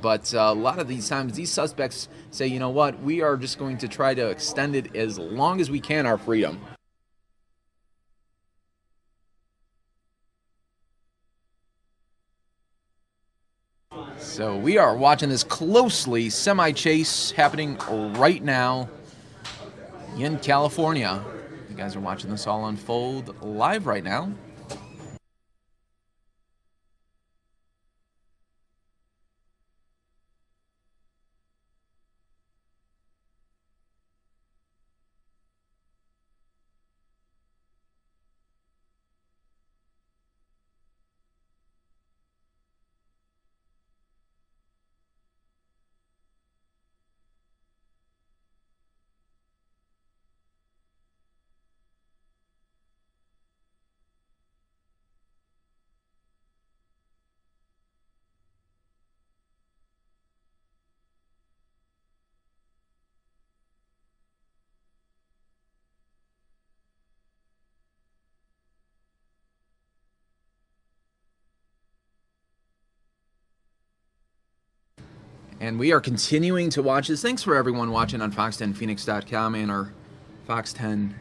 But a lot of these times, these suspects say, you know what, we are just going to try to extend it as long as we can, our freedom. So we are watching this closely, semi-chase happening right now in California. You guys are watching this all unfold live right now. And we are continuing to watch this. Thanks for everyone watching on Fox10Phoenix.com and our Fox 10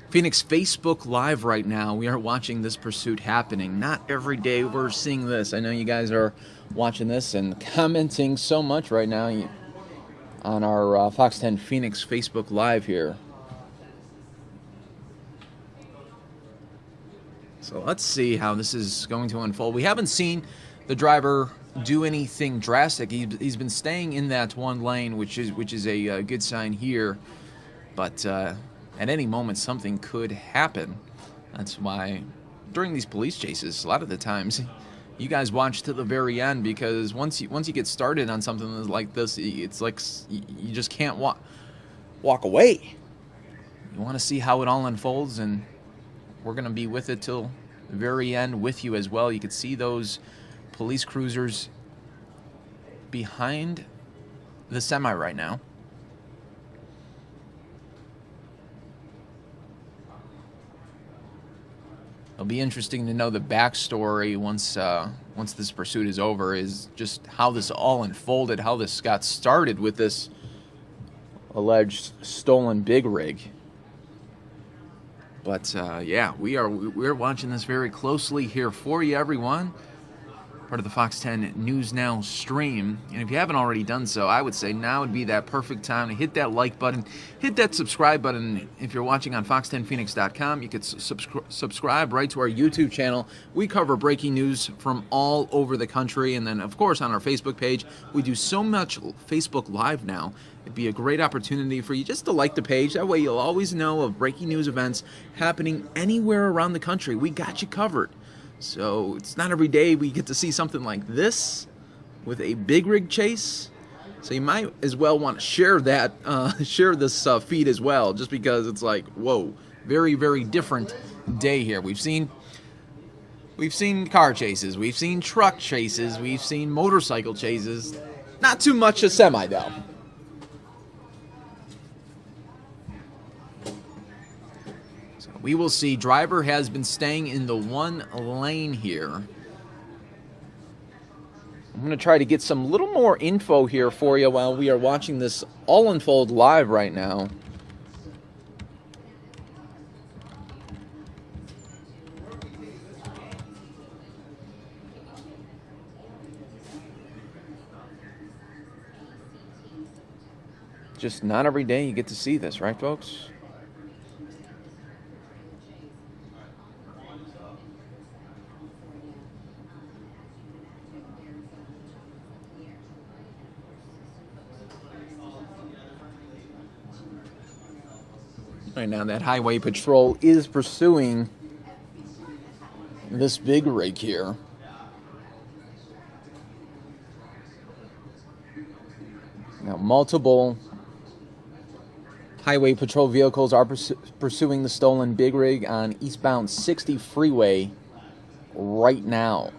Phoenix Facebook Live right now. We are watching this pursuit happening. Not every day we're seeing this. I know you guys are watching this and commenting so much right now on our Fox 10 Phoenix Facebook Live here. So let's see how this is going to unfold. We haven't seen the driver do anything drastic. He's been staying in that one lane, which is a good sign here. But at any moment, something could happen. That's why during these police chases, a lot of the times, you guys watch to the very end, because once you get started on something like this, it's like you just can't walk away. You want to see how it all unfolds, and we're going to be with it till the very end with you as well. You can see those police cruisers behind the semi right now. It'll be interesting to know the backstory once this pursuit is over, is just how this all unfolded, how this got started with this alleged stolen big rig. But yeah, we're watching this very closely here for you, everyone. Part of the Fox 10 News Now stream. And if you haven't already done so, I would say now would be that perfect time to hit that like button, hit that subscribe button. If you're watching on Fox10Phoenix.com, you could subscribe right to our YouTube channel. We cover breaking news from all over the country. And then, of course, on our Facebook page, we do so much Facebook Live now. It'd be a great opportunity for you just to like the page. That way you'll always know of breaking news events happening anywhere around the country. We got you covered. So it's not every day we get to see something like this with a big rig chase. So you might as well want to share that, share this feed as well, just because it's like, whoa, very, very different day here. We've seen car chases, we've seen truck chases, we've seen motorcycle chases. Not too much a semi though. We will see. Driver has been staying in the one lane here. I'm going to try to get some little more info here for you while we are watching this all unfold live right now. Just not every day you get to see this, right, folks? Right now, that highway patrol is pursuing this big rig here. Now, multiple highway patrol vehicles are pursuing the stolen big rig on eastbound 60 freeway right now.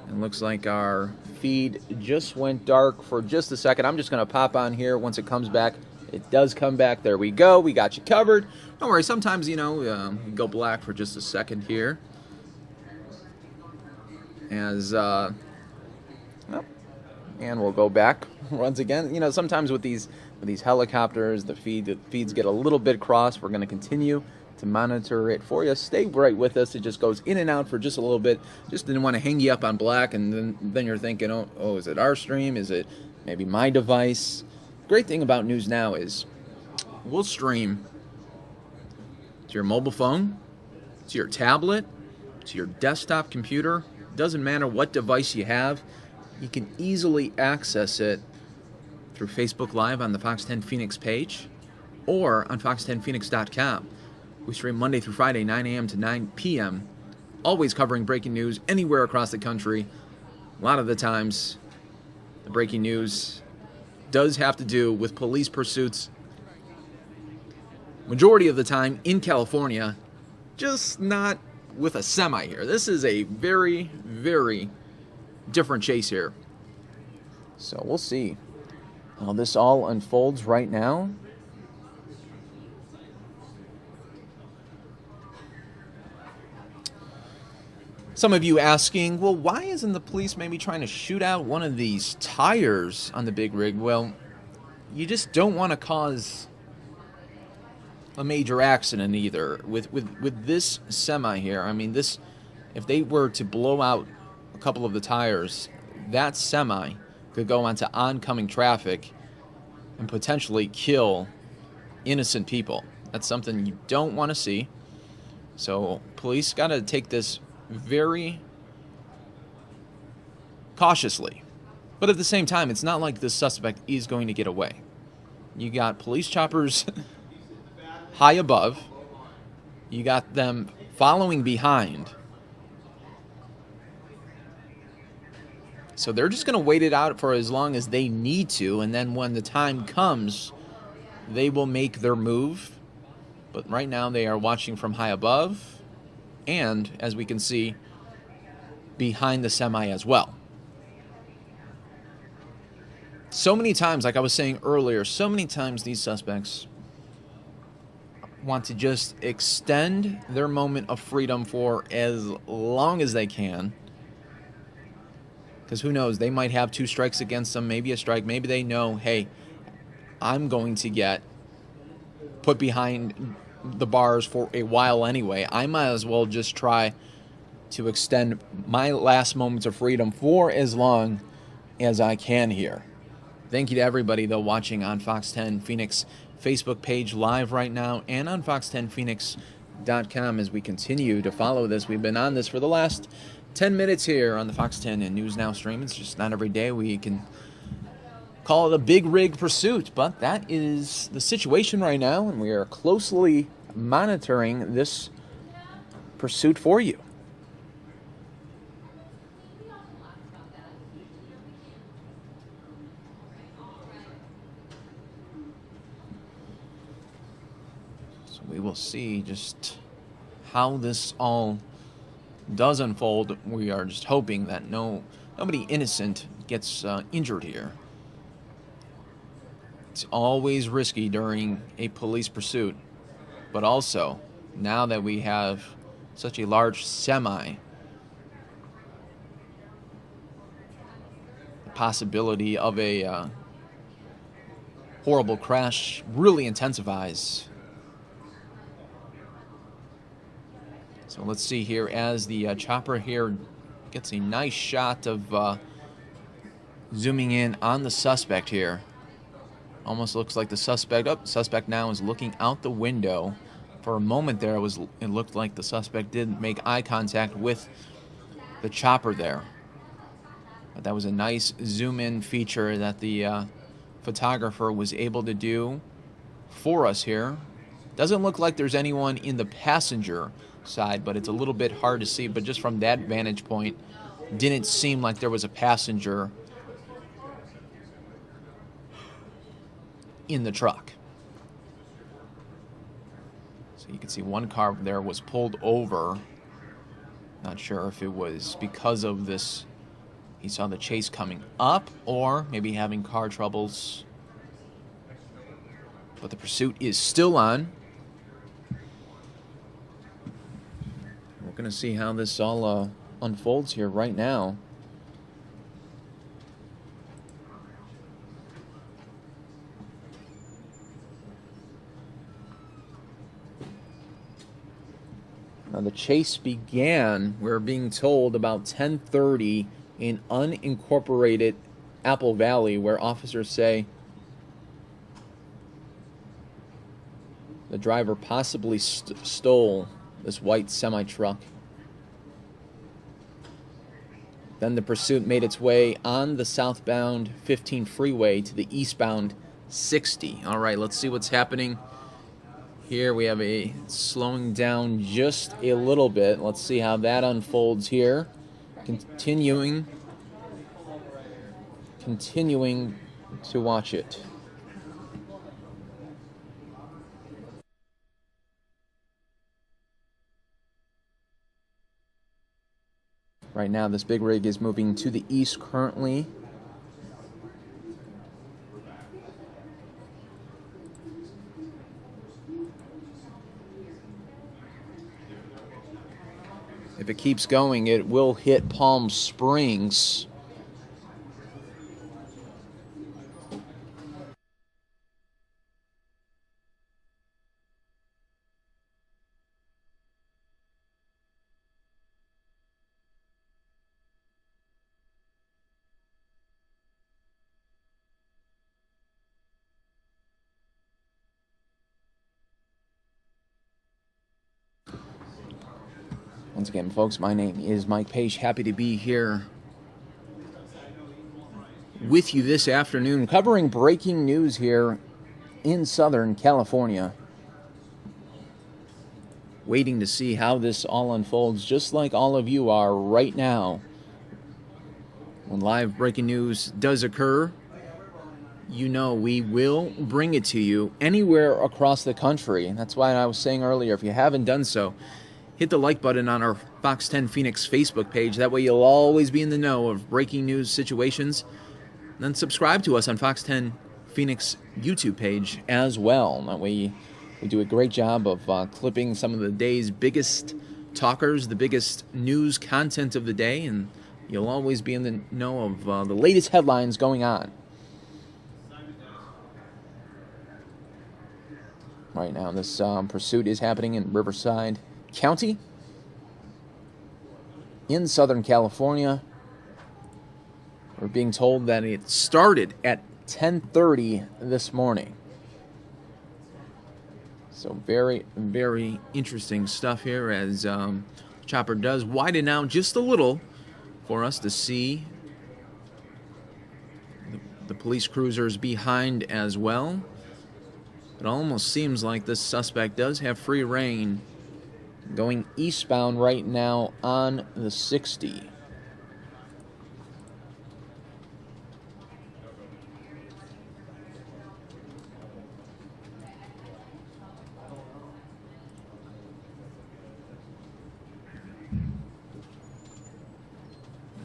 It looks like our feed just went dark for just a second. I'm just going to pop on here. Once it comes back, it does come back. There we go. We got you covered. Don't worry. Sometimes, you go black for just a second here. As Yep. And we'll go back once again. You know, sometimes with these helicopters, the feeds get a little bit crossed. We're going to continue to monitor it for you. Stay right with us. It just goes in and out for just a little bit. Just didn't want to hang you up on black, and then you're thinking, oh, is it our stream? Is it maybe my device? Great thing about News Now is we'll stream to your mobile phone, to your tablet, to your desktop computer. Doesn't matter what device you have. You can easily access it through Facebook Live on the Fox 10 Phoenix page or on fox10phoenix.com. We stream Monday through Friday, 9 a.m. to 9 p.m., always covering breaking news anywhere across the country. A lot of the times, the breaking news does have to do with police pursuits. Majority of the time in California, just not with a semi here. This is a very, very different chase here. So we'll see how this all unfolds right now. Some of you asking, well, why isn't the police maybe trying to shoot out one of these tires on the big rig? Well, you just don't want to cause a major accident either. With this semi here, I mean, this, if they were to blow out a couple of the tires, that semi could go onto oncoming traffic and potentially kill innocent people. That's something you don't want to see. So police got to take this very cautiously. But at the same time, it's not like this suspect is going to get away. You got police choppers high above. You got them following behind. So they're just going to wait it out for as long as they need to, and then when the time comes, they will make their move. But right now they are watching from high above, and, as we can see, behind the semi as well. So many times, like I was saying earlier, so many times these suspects want to just extend their moment of freedom for as long as they can. Because who knows, they might have 2 strikes against them, maybe a strike. Maybe they know, hey, I'm going to get put behind the bars for a while anyway. I might as well just try to extend my last moments of freedom for as long as I can here. Thank you to everybody, though, watching on Fox 10 Phoenix Facebook page live right now and on fox10phoenix.com as we continue to follow this. We've been on this for the last 10 minutes here on the Fox 10 and News Now stream. It's just not every day we can call it a big rig pursuit, but that is the situation right now, and we are closely monitoring this pursuit for you. So we will see just how this all does unfold. We are just hoping that nobody innocent gets injured here. It's always risky during a police pursuit, but also now that we have such a large semi, the possibility of a horrible crash really intensifies. So let's see here as the chopper here gets a nice shot of zooming in on the suspect here. Almost looks like the suspect now is looking out the window. For a moment there, it looked like the suspect did make eye contact with the chopper there. But that was a nice zoom-in feature that the photographer was able to do for us here. Doesn't look like there's anyone in the passenger side, but it's a little bit hard to see. But just from that vantage point, didn't seem like there was a passenger in the truck. So you can see one car there was pulled over. Not sure if it was because of this, he saw the chase coming up, or maybe having car troubles. But the pursuit is still on. We're going to see how this all unfolds here right now. The chase began, we're being told, about 10:30 in unincorporated Apple Valley, where officers say the driver possibly stole this white semi-truck. Then the pursuit made its way on the southbound 15 freeway to the eastbound 60. All right, let's see what's happening. Here we have a slowing down just a little bit. Let's see how that unfolds here. Continuing to watch it. Right now, this big rig is moving to the east currently. If it keeps going, it will hit Palm Springs. Once again, folks, my name is Mike Page. Happy to be here with you this afternoon, covering breaking news here in Southern California. Waiting to see how this all unfolds, just like all of you are right now. When live breaking news does occur, you know we will bring it to you anywhere across the country. And that's why I was saying earlier, if you haven't done so, hit the like button on our Fox 10 Phoenix Facebook page. That way you'll always be in the know of breaking news situations. And then subscribe to us on Fox 10 Phoenix YouTube page as well. That way we do a great job of clipping some of the day's biggest talkers, the biggest news content of the day, and you'll always be in the know of the latest headlines going on. Right now, this pursuit is happening in Riverside County in Southern California. We're being told that it started at 10:30 this morning. So very, very interesting stuff here as Chopper does widen out just a little for us to see the police cruisers behind as well. It almost seems like this suspect does have free reign going eastbound right now on the 60.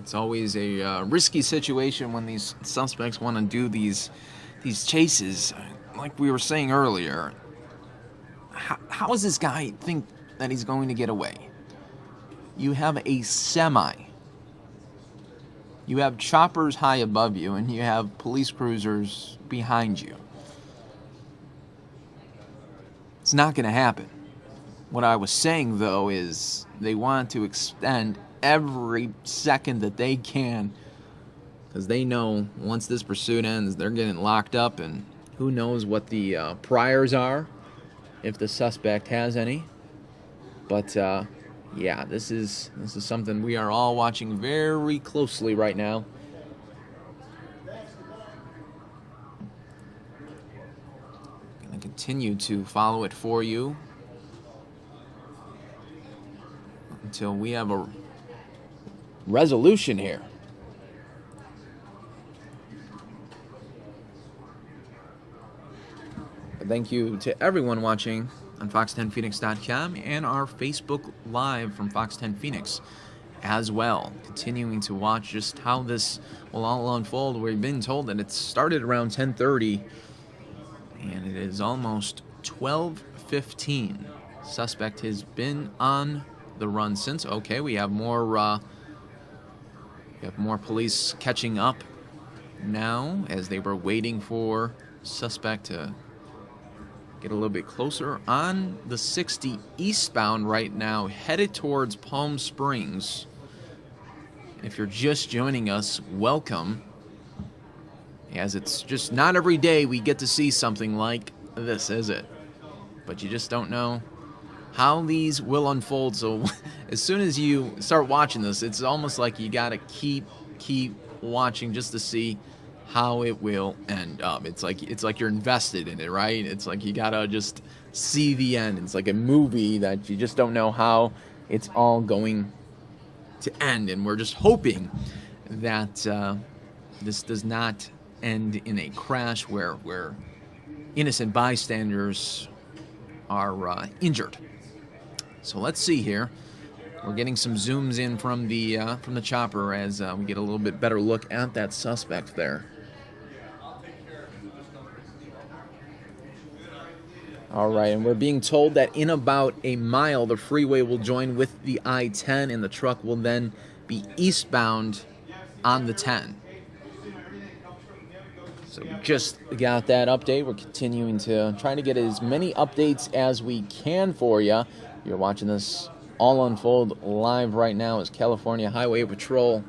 It's always a risky situation when these suspects want to do these chases. Like we were saying earlier, how does this guy think that he's going to get away? You have a semi. You have choppers high above you, and you have police cruisers behind you. It's not going to happen. What I was saying, though, is they want to extend every second that they can, because they know once this pursuit ends, they're getting locked up, and who knows what the priors are, if the suspect has any. But yeah, this is something we are all watching very closely right now. Going to continue to follow it for you until we have a resolution here. Thank you to everyone watching on fox10phoenix.com and our Facebook Live from Fox 10 Phoenix as well. Continuing to watch just how this will all unfold. We've been told that it started around 10:30 and it is almost 12:15. Suspect has been on the run since. Okay, we have more police catching up now as they were waiting for suspect to Get a little bit closer on the 60 eastbound right now, headed towards Palm Springs. If you're just joining us, welcome. As it's just not every day we get to see something like this, is it? But you just don't know how these will unfold. So as soon as you start watching this, it's almost like you gotta keep watching just to see how it will end up. It's like you're invested in it, right? It's like you gotta just see the end. It's like a movie that you just don't know how it's all going to end, and we're just hoping that this does not end in a crash where innocent bystanders are injured. So let's see here. We're getting some zooms in from the chopper as we get a little bit better look at that suspect there. All right, and we're being told that in about a mile, the freeway will join with the I-10, and the truck will then be eastbound on the 10. So we just got that update. We're continuing to try to get as many updates as we can for you. You're watching this all unfold live right now as California Highway Patrol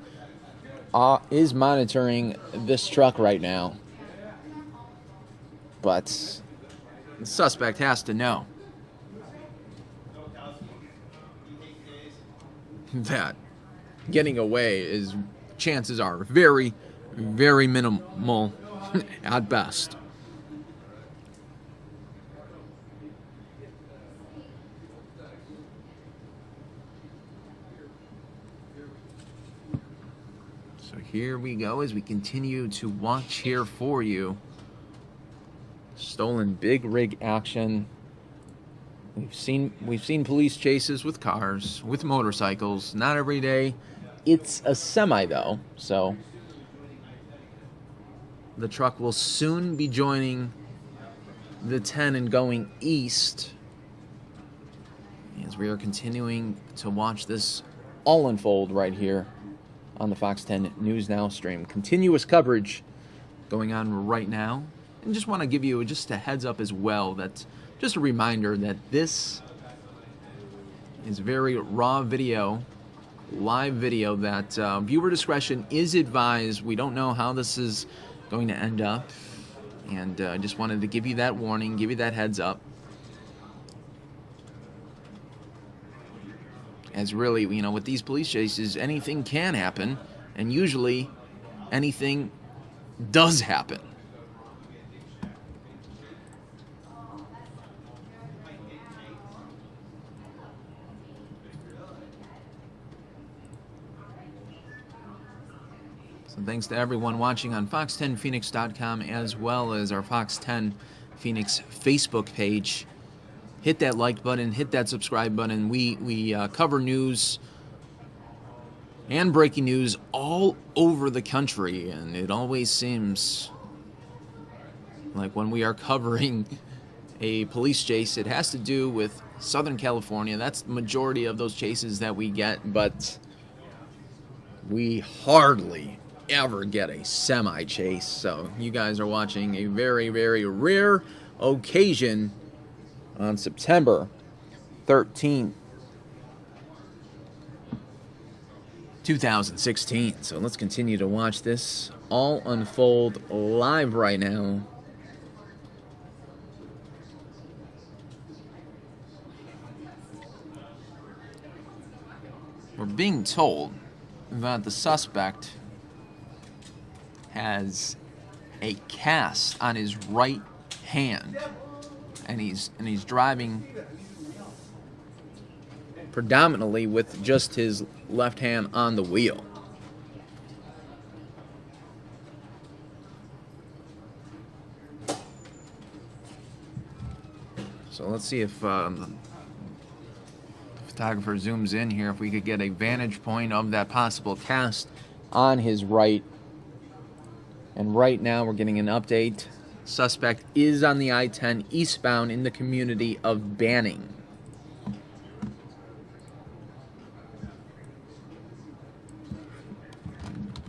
is monitoring this truck right now. But the suspect has to know that getting away is, chances are very, very minimal at best. So here we go as we continue to watch here for you. Stolen big rig action. We've seen police chases with cars, with motorcycles. Not every day. It's a semi though, so the truck will soon be joining the 10 and going east as we are continuing to watch this all unfold right here on the Fox 10 News Now stream. Continuous coverage going on right now. And just want to give you just a heads up as well, that just a reminder that this is very raw video, live video, that viewer discretion is advised. We don't know how this is going to end up, and I just wanted to give you that warning, give you that heads up. As really, you know, with these police chases, anything can happen, and usually anything does happen. So thanks to everyone watching on Fox10Phoenix.com as well as our Fox 10 Phoenix Facebook page. Hit that like button, hit that subscribe button. We cover news and breaking news all over the country, and it always seems like when we are covering a police chase, it has to do with Southern California. That's the majority of those chases that we get, but we hardly ever get a semi chase. So you guys are watching a very, very rare occasion on September 13th, 2016. So let's continue to watch this all unfold live right now. We're being told that the suspect has a cast on his right hand, and he's driving predominantly with just his left hand on the wheel. So let's see if the photographer zooms in here, if we could get a vantage point of that possible cast on his right. And right now we're getting an update. Suspect is on the I-10 eastbound in the community of Banning.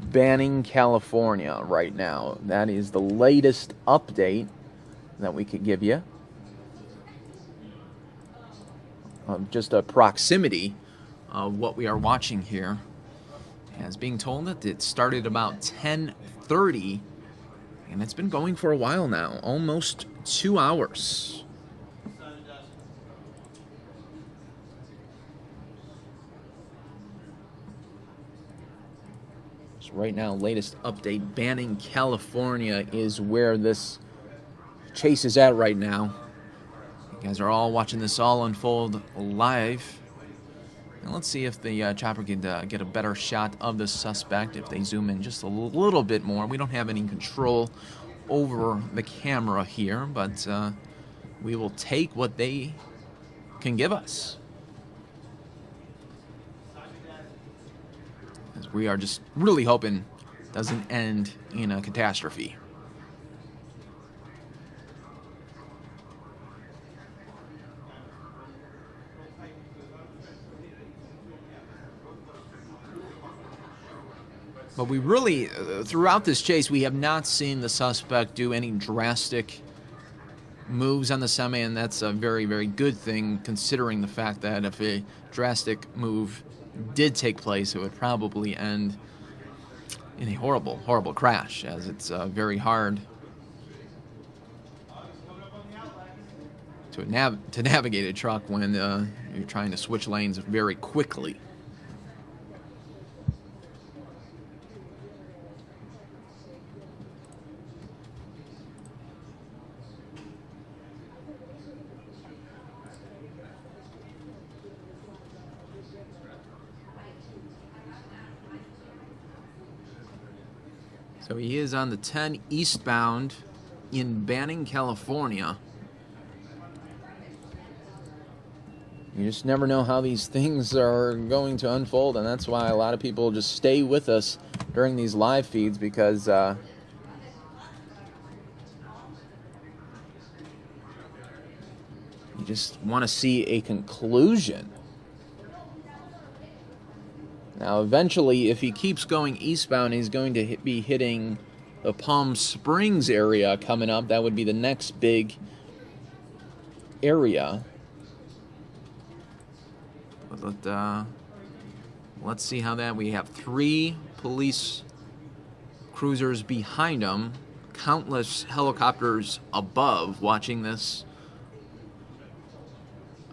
Banning, California right now. That is the latest update that we could give you. just a proximity of what we are watching here. As being told that it started about 10:30, and it's been going for a while now, almost 2 hours. So right now, latest update, Banning, California is where this chase is at right now. You guys are all watching this all unfold live. And let's see if the chopper can get a better shot of the suspect if they zoom in just a little bit more. We don't have any control over the camera here, but we will take what they can give us. As we are just really hoping it doesn't end in a catastrophe. But we really, throughout this chase, we have not seen the suspect do any drastic moves on the semi, and that's a very, very good thing, considering the fact that if a drastic move did take place, it would probably end in a horrible, horrible crash, as it's very hard to navigate a truck when you're trying to switch lanes very quickly. So he is on the 10 eastbound in Banning, California. You just never know how these things are going to unfold, and that's why a lot of people just stay with us during these live feeds, because you just want to see a conclusion. Now, eventually, if he keeps going eastbound, he's going to be hitting the Palm Springs area coming up. That would be the next big area. But let's see how that... We have 3 police cruisers behind him, countless helicopters above watching this.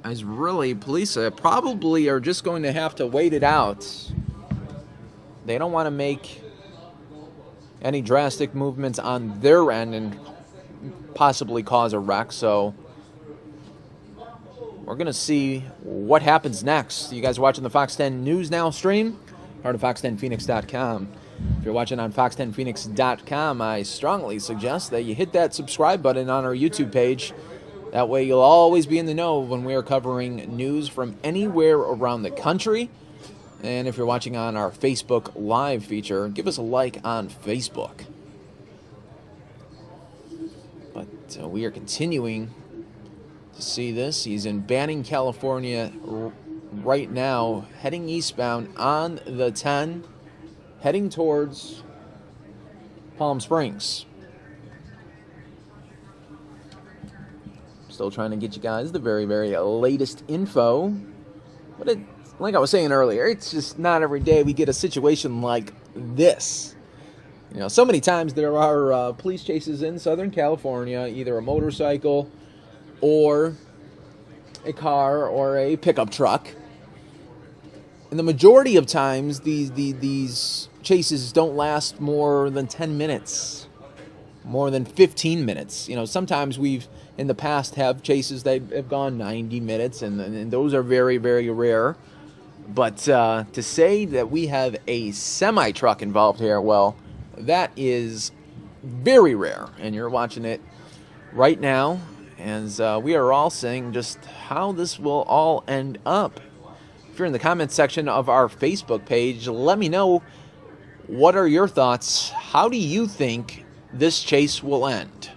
As really, police probably are just going to have to wait it out. They don't want to make any drastic movements on their end and possibly cause a wreck, so we're going to see what happens next. You guys are watching the Fox 10 News Now stream, part of fox10phoenix.com. If you're watching on fox10phoenix.com, I strongly suggest that you hit that subscribe button on our YouTube page. That way you'll always be in the know when we are covering news from anywhere around the country. And if you're watching on our Facebook Live feature, give us a like on Facebook. But we are continuing to see this. He's in Banning, California right now, heading eastbound on the 10, heading towards Palm Springs. Still trying to get you guys the very, very latest info. But like I was saying earlier, it's just not every day we get a situation like this. You know, so many times there are police chases in Southern California, either a motorcycle or a car or a pickup truck. And the majority of times, these chases don't last more than 10 minutes, more than 15 minutes. You know, sometimes we've in the past have chases that have gone 90 minutes, and those are very, very rare. But to say that we have a semi-truck involved here, well, that is very rare. And you're watching it right now, as we are all saying just how this will all end up. If you're in the comments section of our Facebook page, let me know, what are your thoughts? How do you think this chase will end?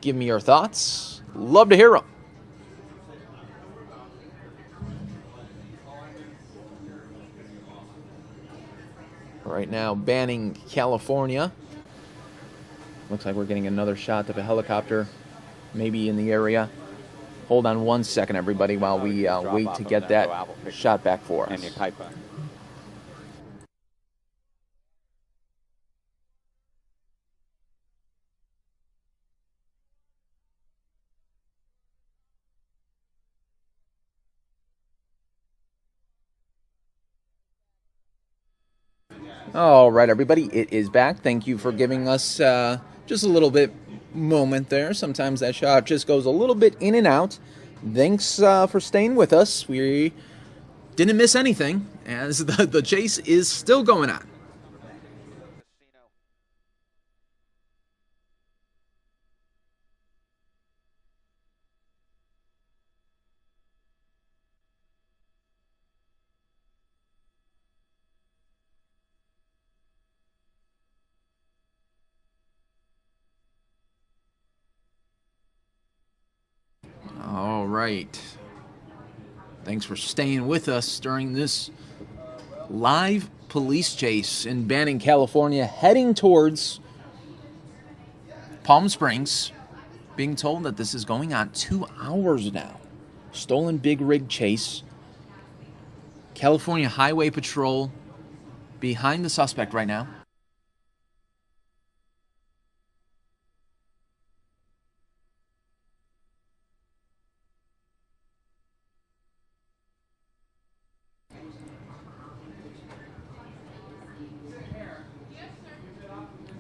Give me your thoughts. Love to hear them. Right now, Banning, California. Looks like we're getting another shot of a helicopter, maybe in the area. Hold on one second, everybody, while we wait to get that shot back for us. All right, everybody, it is back. Thank you for giving us just a little bit moment there. Sometimes that shot just goes a little bit in and out. Thanks for staying with us. We didn't miss anything, as the chase is still going on. All right. Thanks for staying with us during this live police chase in Banning, California, heading towards Palm Springs. Being told that this is going on 2 hours now. Stolen big rig chase. California Highway Patrol behind the suspect right now.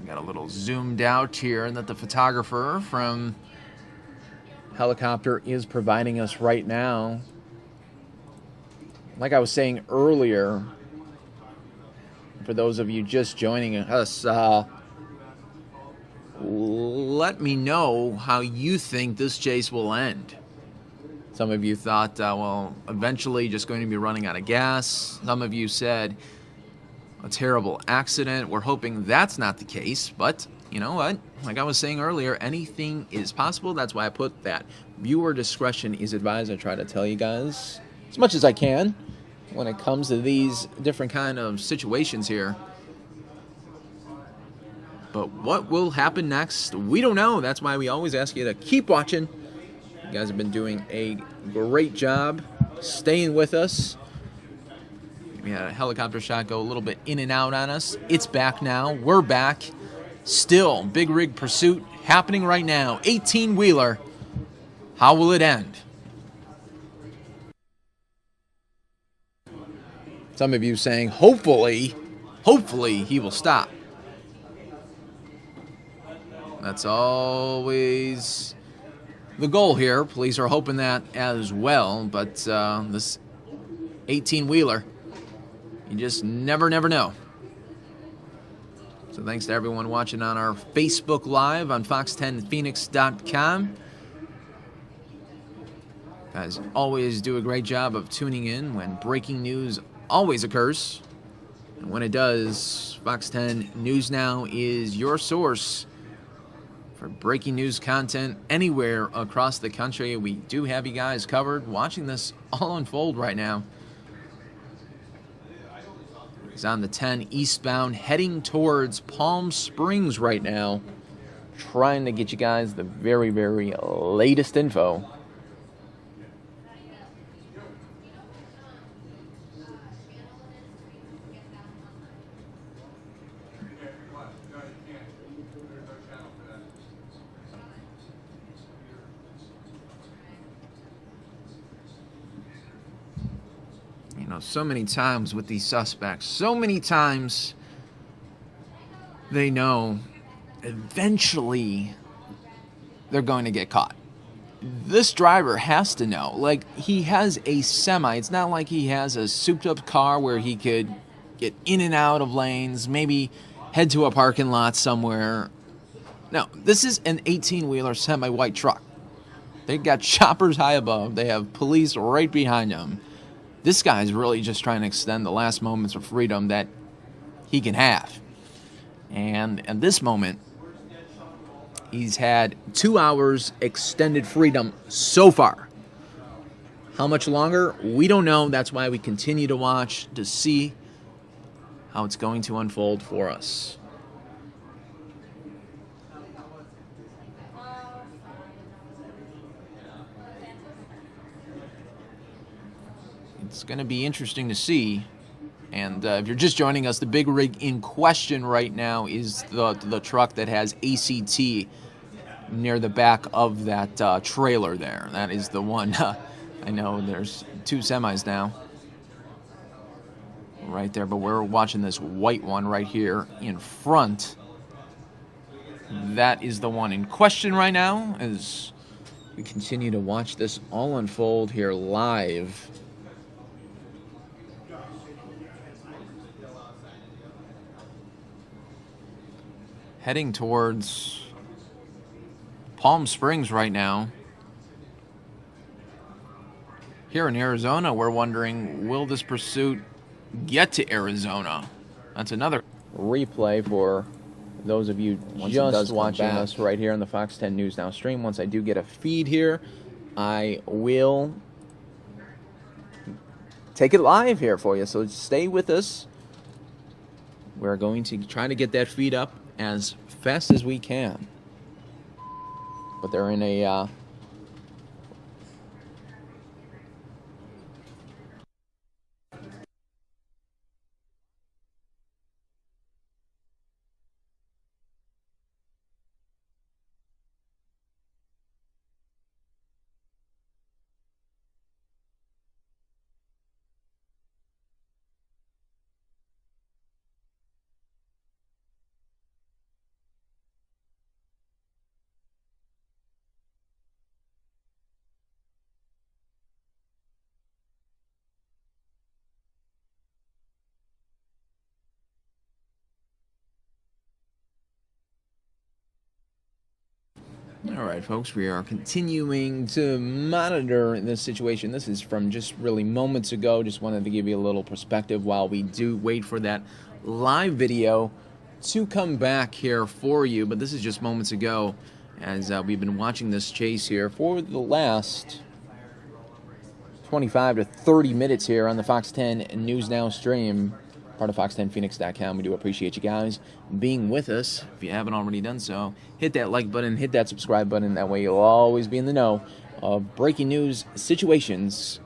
Got a little zoomed out here that the photographer from helicopter is providing us right now. Like I was saying earlier, for those of you just joining us, let me know how you think this chase will end. Some of you thought, well, eventually just going to be running out of gas. Some of you said, a terrible accident. We're hoping that's not the case, but you know what? Like I was saying earlier, anything is possible. That's why I put that. Viewer discretion is advised. I try to tell you guys as much as I can when it comes to these different kind of situations here. But what will happen next? We don't know. That's why we always ask you to keep watching. You guys have been doing a great job staying with us. We had a helicopter shot go a little bit in and out on us. It's back now. We're back. Still, big rig pursuit happening right now. 18-wheeler. How will it end? Some of you saying, hopefully he will stop. That's always the goal here. Police are hoping that as well. But this 18-wheeler, you just never know. So thanks to everyone watching on our Facebook Live on fox10phoenix.com. Guys always do a great job of tuning in when breaking news always occurs. And when it does, Fox 10 News Now is your source for breaking news content anywhere across the country. We do have you guys covered, watching this all unfold right now. He's on the 10 eastbound, heading towards Palm Springs right now, trying to get you guys the very, very latest info. You know, so many times with these suspects, so many times they know eventually they're going to get caught. This driver has to know. Like, he has a semi. It's not like he has a souped-up car where he could get in and out of lanes, maybe head to a parking lot somewhere. No, this is an 18-wheeler semi-white truck. They've got choppers high above. They have police right behind them. This guy's really just trying to extend the last moments of freedom that he can have. And at this moment, he's had 2 hours extended freedom so far. How much longer? We don't know. That's why we continue to watch to see how it's going to unfold for us. it's going to be interesting to see. And if you're just joining us, the big rig in question right now is the truck that has ACT near the back of that trailer there. That is the one. I know there's two semis now right there, but we're watching this white one right here in front. That is the one in question right now as we continue to watch this all unfold here live. Heading towards Palm Springs right now. Here in Arizona, we're wondering, will this pursuit get to Arizona? That's another replay for those of you just watching us right here on the Fox 10 News Now stream. Once I do get a feed here, I will take it live here for you. So stay with us. We're going to try to get that feed up as fast as we can. But they're in a All right, folks, we are continuing to monitor this situation. This is from just really moments ago. Just wanted to give you a little perspective while we do wait for that live video to come back here for you. But this is just moments ago as we've been watching this chase here for the last 25 to 30 minutes here on the Fox 10 News Now stream. Part of Fox10Phoenix.com. We do appreciate you guys being with us. If you haven't already done so, hit that like button, hit that subscribe button. That way you'll always be in the know of breaking news situations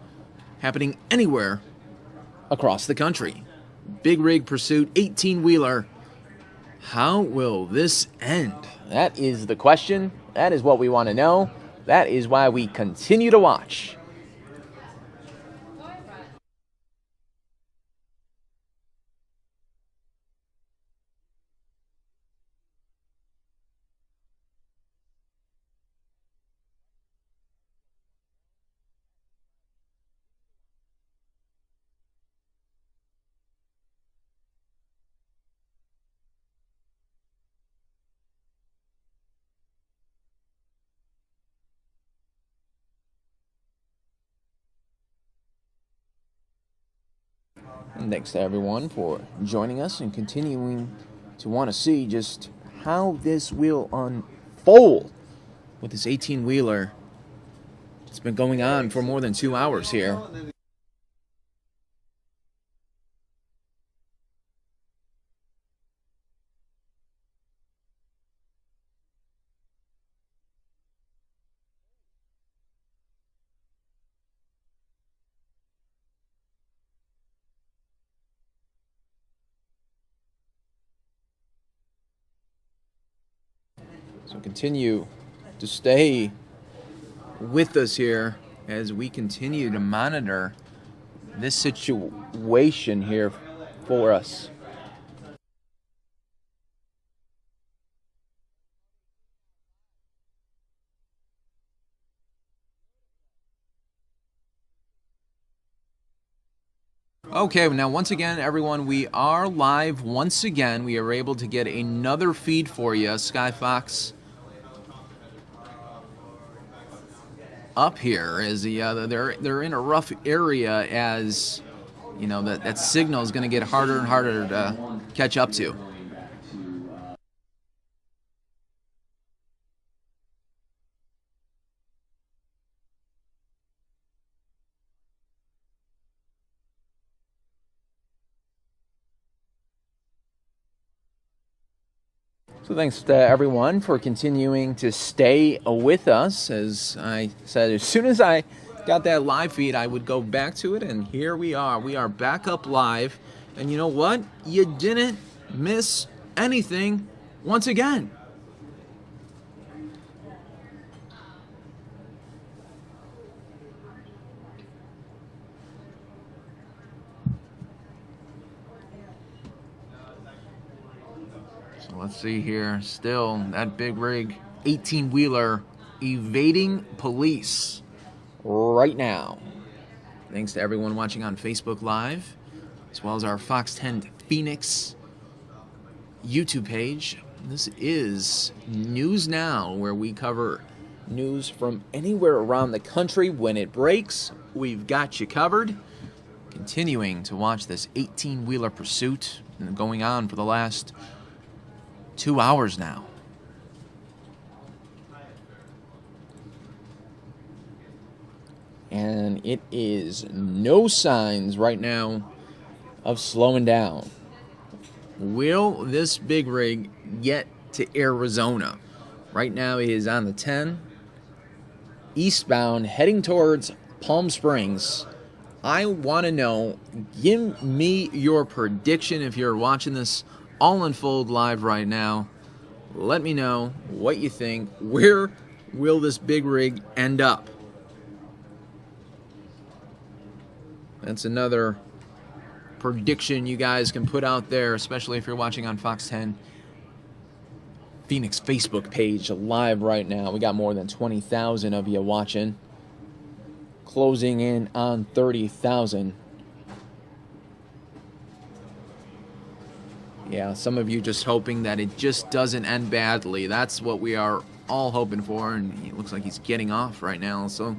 happening anywhere across the country. Big rig pursuit, 18-wheeler. How will this end? That is the question. That is what we want to know. That is why we continue to watch. And thanks to everyone for joining us and continuing to want to see just how this will unfold with this 18-wheeler. It's been going on for more than 2 hours here. So continue to stay with us here as we continue to monitor this situation here for us. Okay, now once again, everyone, we are live once again. We are able to get another feed for you. Skyfox up here as they're in a rough area, as you know that signal is going to get harder and harder to catch up to. So thanks to everyone for continuing to stay with us. As I said, as soon as I got that live feed, I would go back to it, and here we are. We are back up live, and you know what? You didn't miss anything once again. So let's see here. Still, that big rig 18-wheeler evading police right now. Thanks to everyone watching on Facebook Live, as well as our Fox 10 Phoenix YouTube page. This is News Now, where we cover news from anywhere around the country. When it breaks, we've got you covered. Continuing to watch this 18-wheeler pursuit going on for the last 2 hours now. And it is no signs right now of slowing down. Will this big rig get to Arizona? Right now it is on the 10, eastbound, heading towards Palm Springs. I want to know, give me your prediction if you're watching this all unfold live right now. Let me know what you think. Where will this big rig end up? That's another prediction you guys can put out there, especially if you're watching on Fox 10 Phoenix Facebook page live right now. We got more than 20,000 of you watching, closing in on 30,000. Yeah, some of you just hoping that it just doesn't end badly. That's what we are all hoping for, and it looks like he's getting off right now. So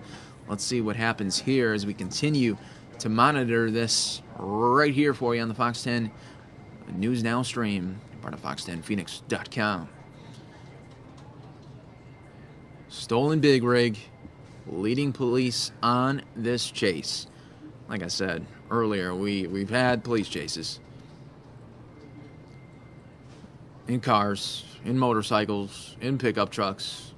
let's see what happens here as we continue to monitor this right here for you on the Fox 10 News Now stream, part of fox10phoenix.com. Stolen big rig leading police on this chase. Like I said earlier, we've had police chases in cars, in motorcycles, in pickup trucks.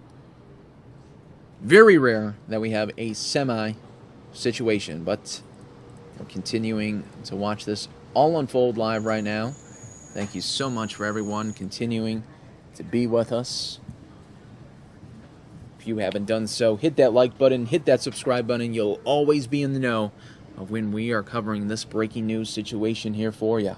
Very rare that we have a semi situation, but we're continuing to watch this all unfold live right now. Thank you so much for everyone continuing to be with us. If you haven't done so, hit that like button, hit that subscribe button. You'll always be in the know of when we are covering this breaking news situation here for you.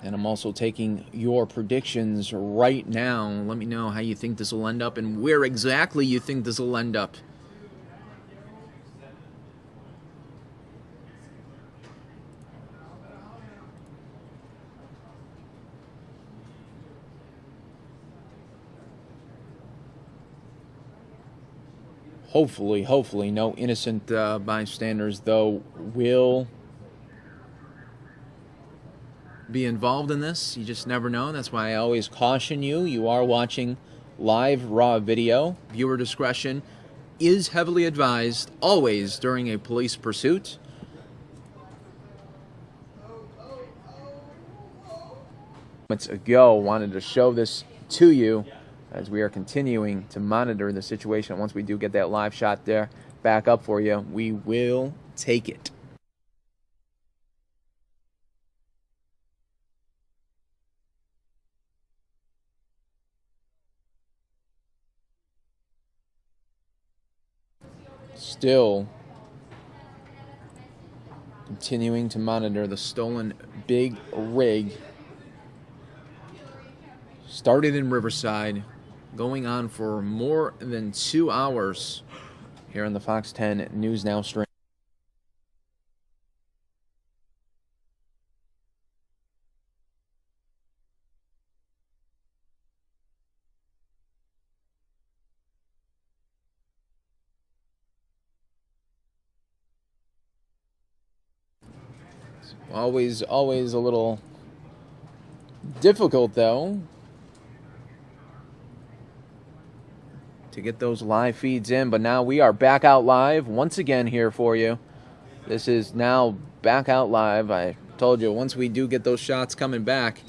And I'm also taking your predictions right now. Let me know how you think this will end up and where exactly you think this will end up. Hopefully, no innocent bystanders, though, will be involved in this. You just never know. That's why I always caution you. You are watching live raw video. Viewer discretion is heavily advised always during a police pursuit. Moments ago, wanted to show this to you as we are continuing to monitor the situation. Once we do get that live shot there back up for you, we will take it. Still continuing to monitor the stolen big rig. Started in Riverside, going on for more than 2 hours here on the Fox 10 News Now stream. Always a little difficult, though, to get those live feeds in. But now we are back out live once again here for you. This is now back out live. I told you once we do get those shots coming back,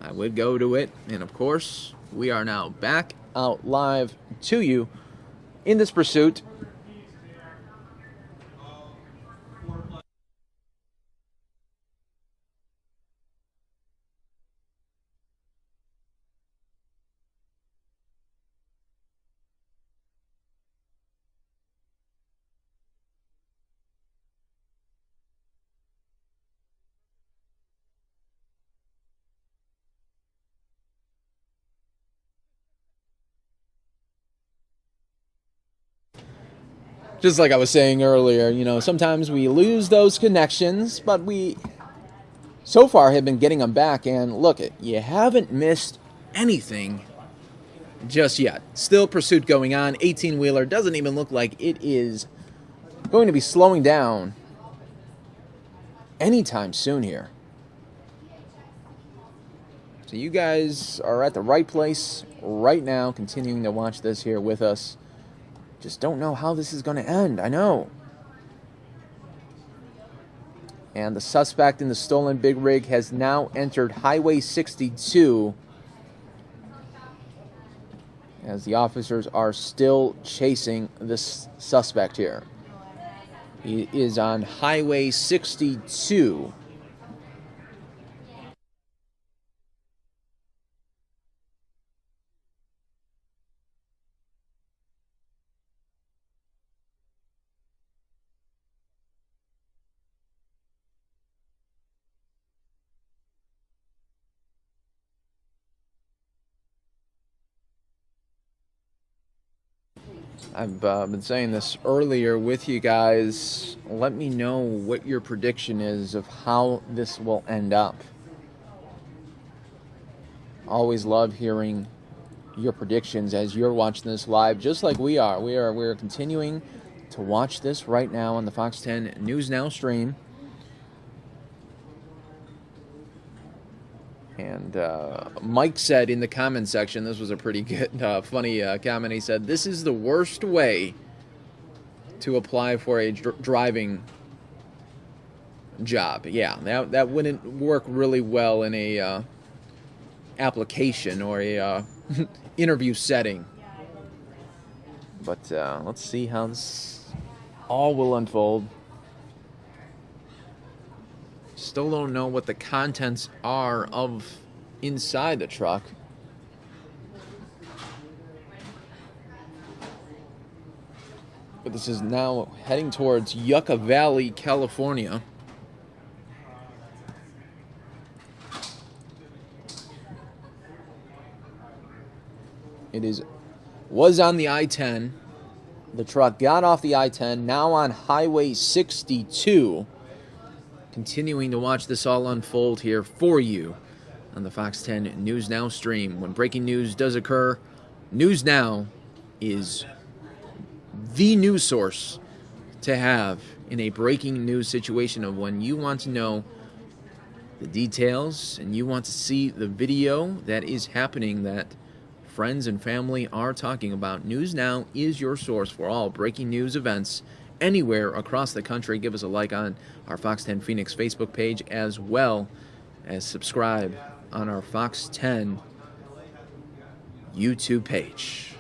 I would go to it. And of course, we are now back out live to you in this pursuit. Just like I was saying earlier, you know, sometimes we lose those connections, but we so far have been getting them back. And look, you haven't missed anything just yet. Still pursuit going on. 18-wheeler doesn't even look like it is going to be slowing down anytime soon here. So you guys are at the right place right now, continuing to watch this here with us. Just don't know how this is going to end. I know. And the suspect in the stolen big rig has now entered Highway 62 as the officers are still chasing this suspect here. He is on Highway 62. I've been saying this earlier with you guys. Let me know what your prediction is of how this will end up. Always love hearing your predictions as you're watching this live, just like we are. We're continuing to watch this right now on the Fox 10 News Now stream. And Mike said in the comment section, this was a pretty good, funny comment. He said, "This is the worst way to apply for a driving job." Yeah, that wouldn't work really well in a application or a interview setting. But let's see how this all will unfold. Still don't know what the contents are of inside the truck. But this is now heading towards Yucca Valley, California. Was on the I-10. The truck got off the I-10, now on Highway 62. Continuing to watch this all unfold here for you on the Fox 10 News Now stream. When breaking news does occur, News Now is the news source to have in a breaking news situation of when you want to know the details and you want to see the video that is happening that friends and family are talking about. News Now is your source for all breaking news events anywhere across the country. Give us a like on our Fox 10 Phoenix Facebook page, as well as subscribe on our Fox 10 YouTube page.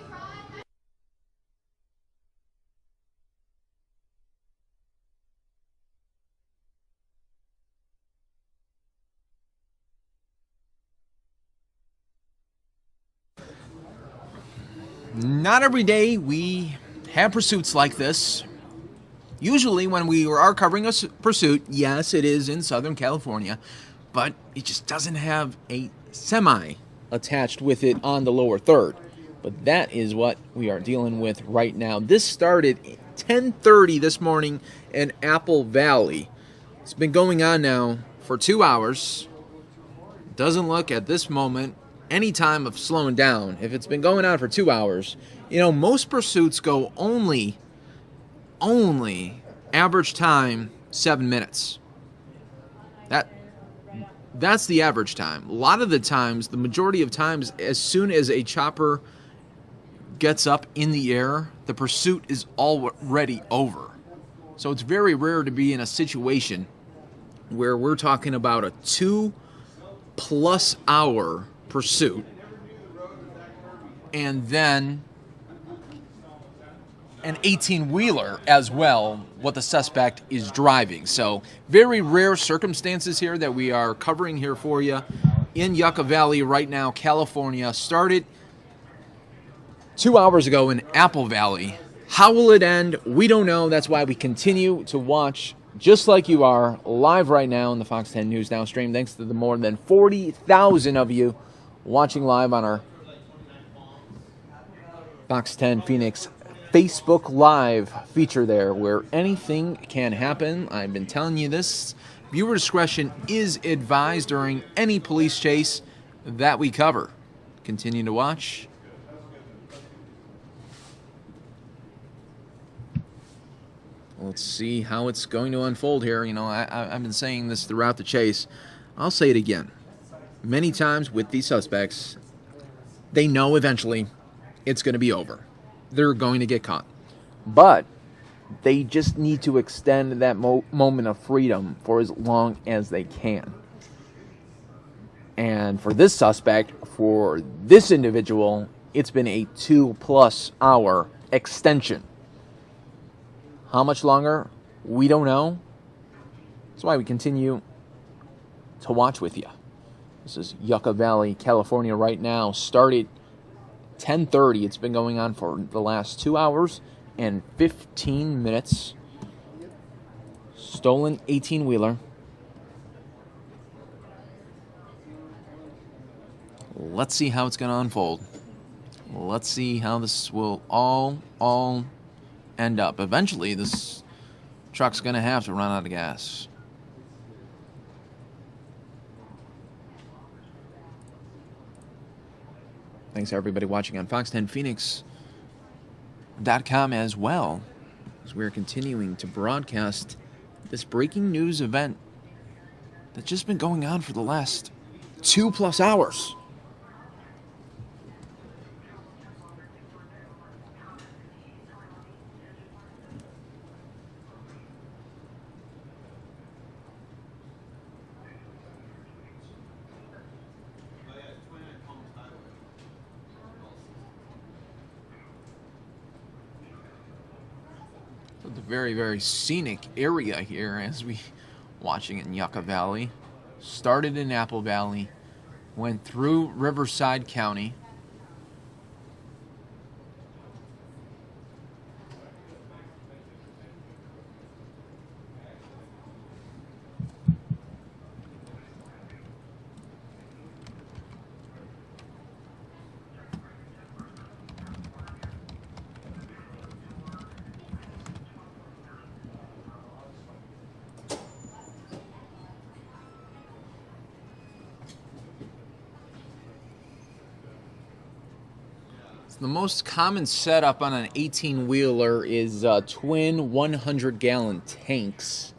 Not every day we have pursuits like this. Usually when we are covering a pursuit, yes, it is in Southern California, but it just doesn't have a semi attached with it on the lower third. But that is what we are dealing with right now. This started at 10:30 this morning in Apple Valley. It's been going on now for 2 hours. Doesn't look at this moment any time of slowing down. If it's been going on for 2 hours, you know, most pursuits go only average time 7 minutes. That's the average time. A lot of the times, the majority of times, as soon as a chopper gets up in the air, the pursuit is already over. So it's very rare to be in a situation where we're talking about a 2+ hour pursuit and then an 18-wheeler as well, what the suspect is driving. So very rare circumstances here that we are covering here for you in Yucca Valley right now, California. Started 2 hours ago in Apple Valley. How will it end? We don't know. That's why we continue to watch just like you are live right now in the Fox 10 News Now stream. Thanks to the more than 40,000 of you watching live on our Fox 10 Phoenix Facebook Live feature there, where anything can happen. I've been telling you this. Viewer discretion is advised during any police chase that we cover. Continue to watch. Let's see how it's going to unfold here. You know, I've been saying this throughout the chase. I'll say it again. Many times with these suspects, they know eventually it's going to be over. They're going to get caught. But they just need to extend that moment of freedom for as long as they can. And for this suspect, for this individual, it's been a 2+ hour extension. How much longer? We don't know. That's why we continue to watch with you. This is Yucca Valley, California right now. Started 10:30. It's been going on for the last 2 hours and 15 minutes. Stolen 18-wheeler. Let's see how it's going to unfold. Let's see how this will all end up. Eventually, this truck's going to have to run out of gas. Thanks to everybody watching on Fox10Phoenix.com as well, as we're continuing to broadcast this breaking news event that's just been going on for the last 2+ hours. The very, very scenic area here as we watching it in Yucca Valley. Started in Apple Valley, went through Riverside County. The most common setup on an 18-wheeler is twin 100-gallon tanks.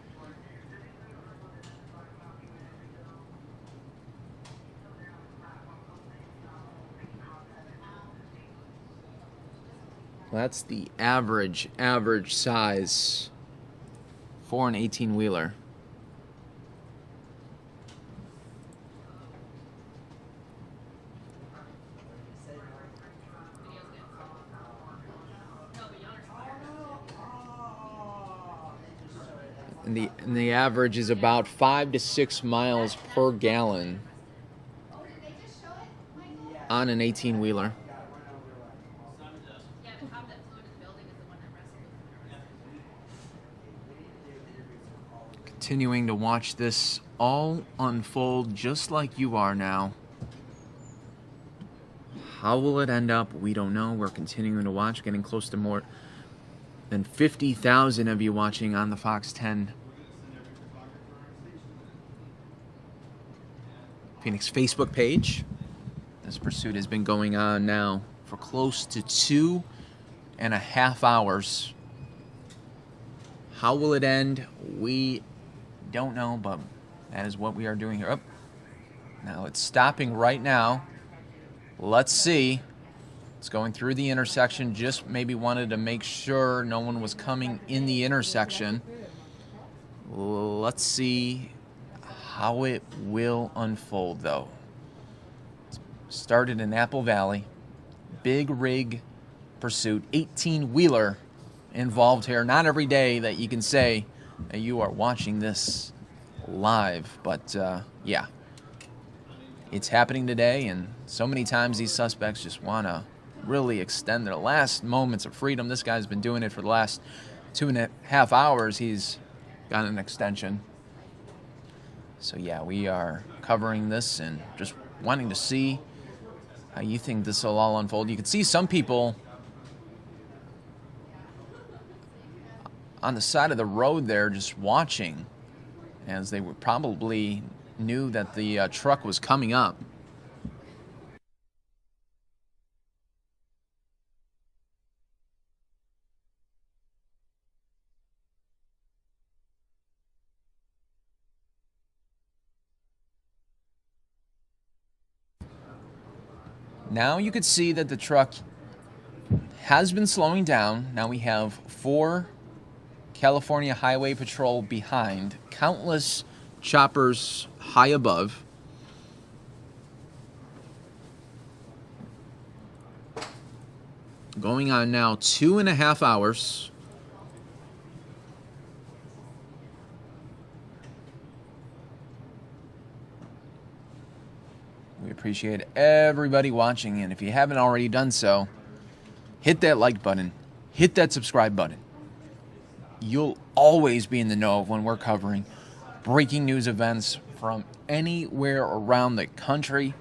That's the average size for an 18-wheeler. And the average is about 5 to 6 miles per gallon on an 18-wheeler. Continuing to watch this all unfold just like you are now. How will it end up? We don't know. We're continuing to watch, getting close to more than 50,000 of you watching on the Fox 10 Phoenix Facebook page. This pursuit has been going on now for close to 2.5 hours. How will it end? We don't know, but that is what we are doing here. Oh, now it's stopping right now. Let's see. It's going through the intersection. Just maybe wanted to make sure no one was coming in the intersection. Let's see how it will unfold, though. Started in Apple Valley. Big rig pursuit. 18-wheeler involved here. Not every day that you can say that you are watching this live, but yeah. It's happening today, and so many times these suspects just want to really extend their last moments of freedom. This guy's been doing it for the last 2.5 hours. He's got an extension. So yeah, we are covering this and just wanting to see how you think this will all unfold. You can see some people on the side of the road there just watching, as they would probably knew that the truck was coming up. Now you could see that the truck has been slowing down. Now we have 4 California Highway Patrol behind, countless choppers high above. Going on now 2.5 hours. We appreciate everybody watching, and if you haven't already done so, hit that like button, hit that subscribe button. You'll always be in the know of when we're covering breaking news events from anywhere around the country.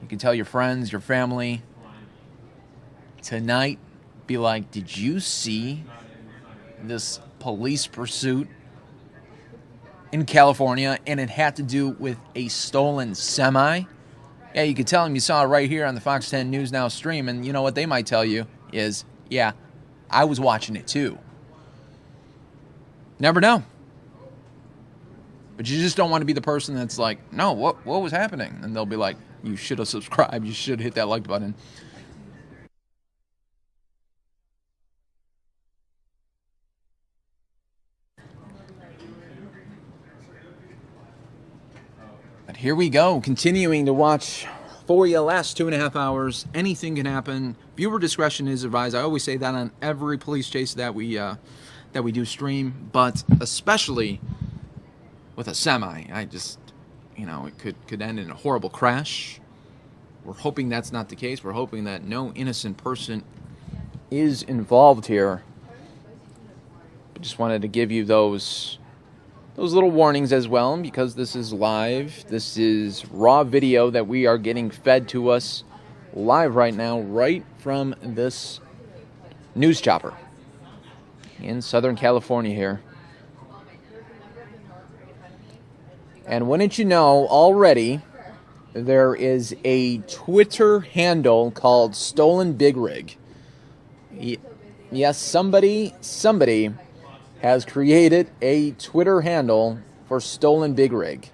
You can tell your friends, your family. Tonight, be like, did you see this police pursuit in California? And it had to do with a stolen semi. Yeah, you could tell them you saw it right here on the Fox 10 News Now stream, and you know what they might tell you is, yeah, I was watching it too. Never know. But you just don't want to be the person that's like, no, what was happening? And they'll be like, you should have subscribed, you should hit that like button. But here we go, continuing to watch for you last 2.5 hours. Anything can happen. Viewer discretion is advised. I always say that on every police chase that we do stream, but especially with a semi. I just, it could end in a horrible crash. We're hoping that's not the case. We're hoping that no innocent person is involved here. I just wanted to give you those little warnings as well, because this is live. This is raw video that we are getting fed to us live right now, right from this news chopper in Southern California here. And wouldn't you know, already there is a Twitter handle called Stolen Big Rig. Yes, somebody has created a Twitter handle for Stolen Big Rig.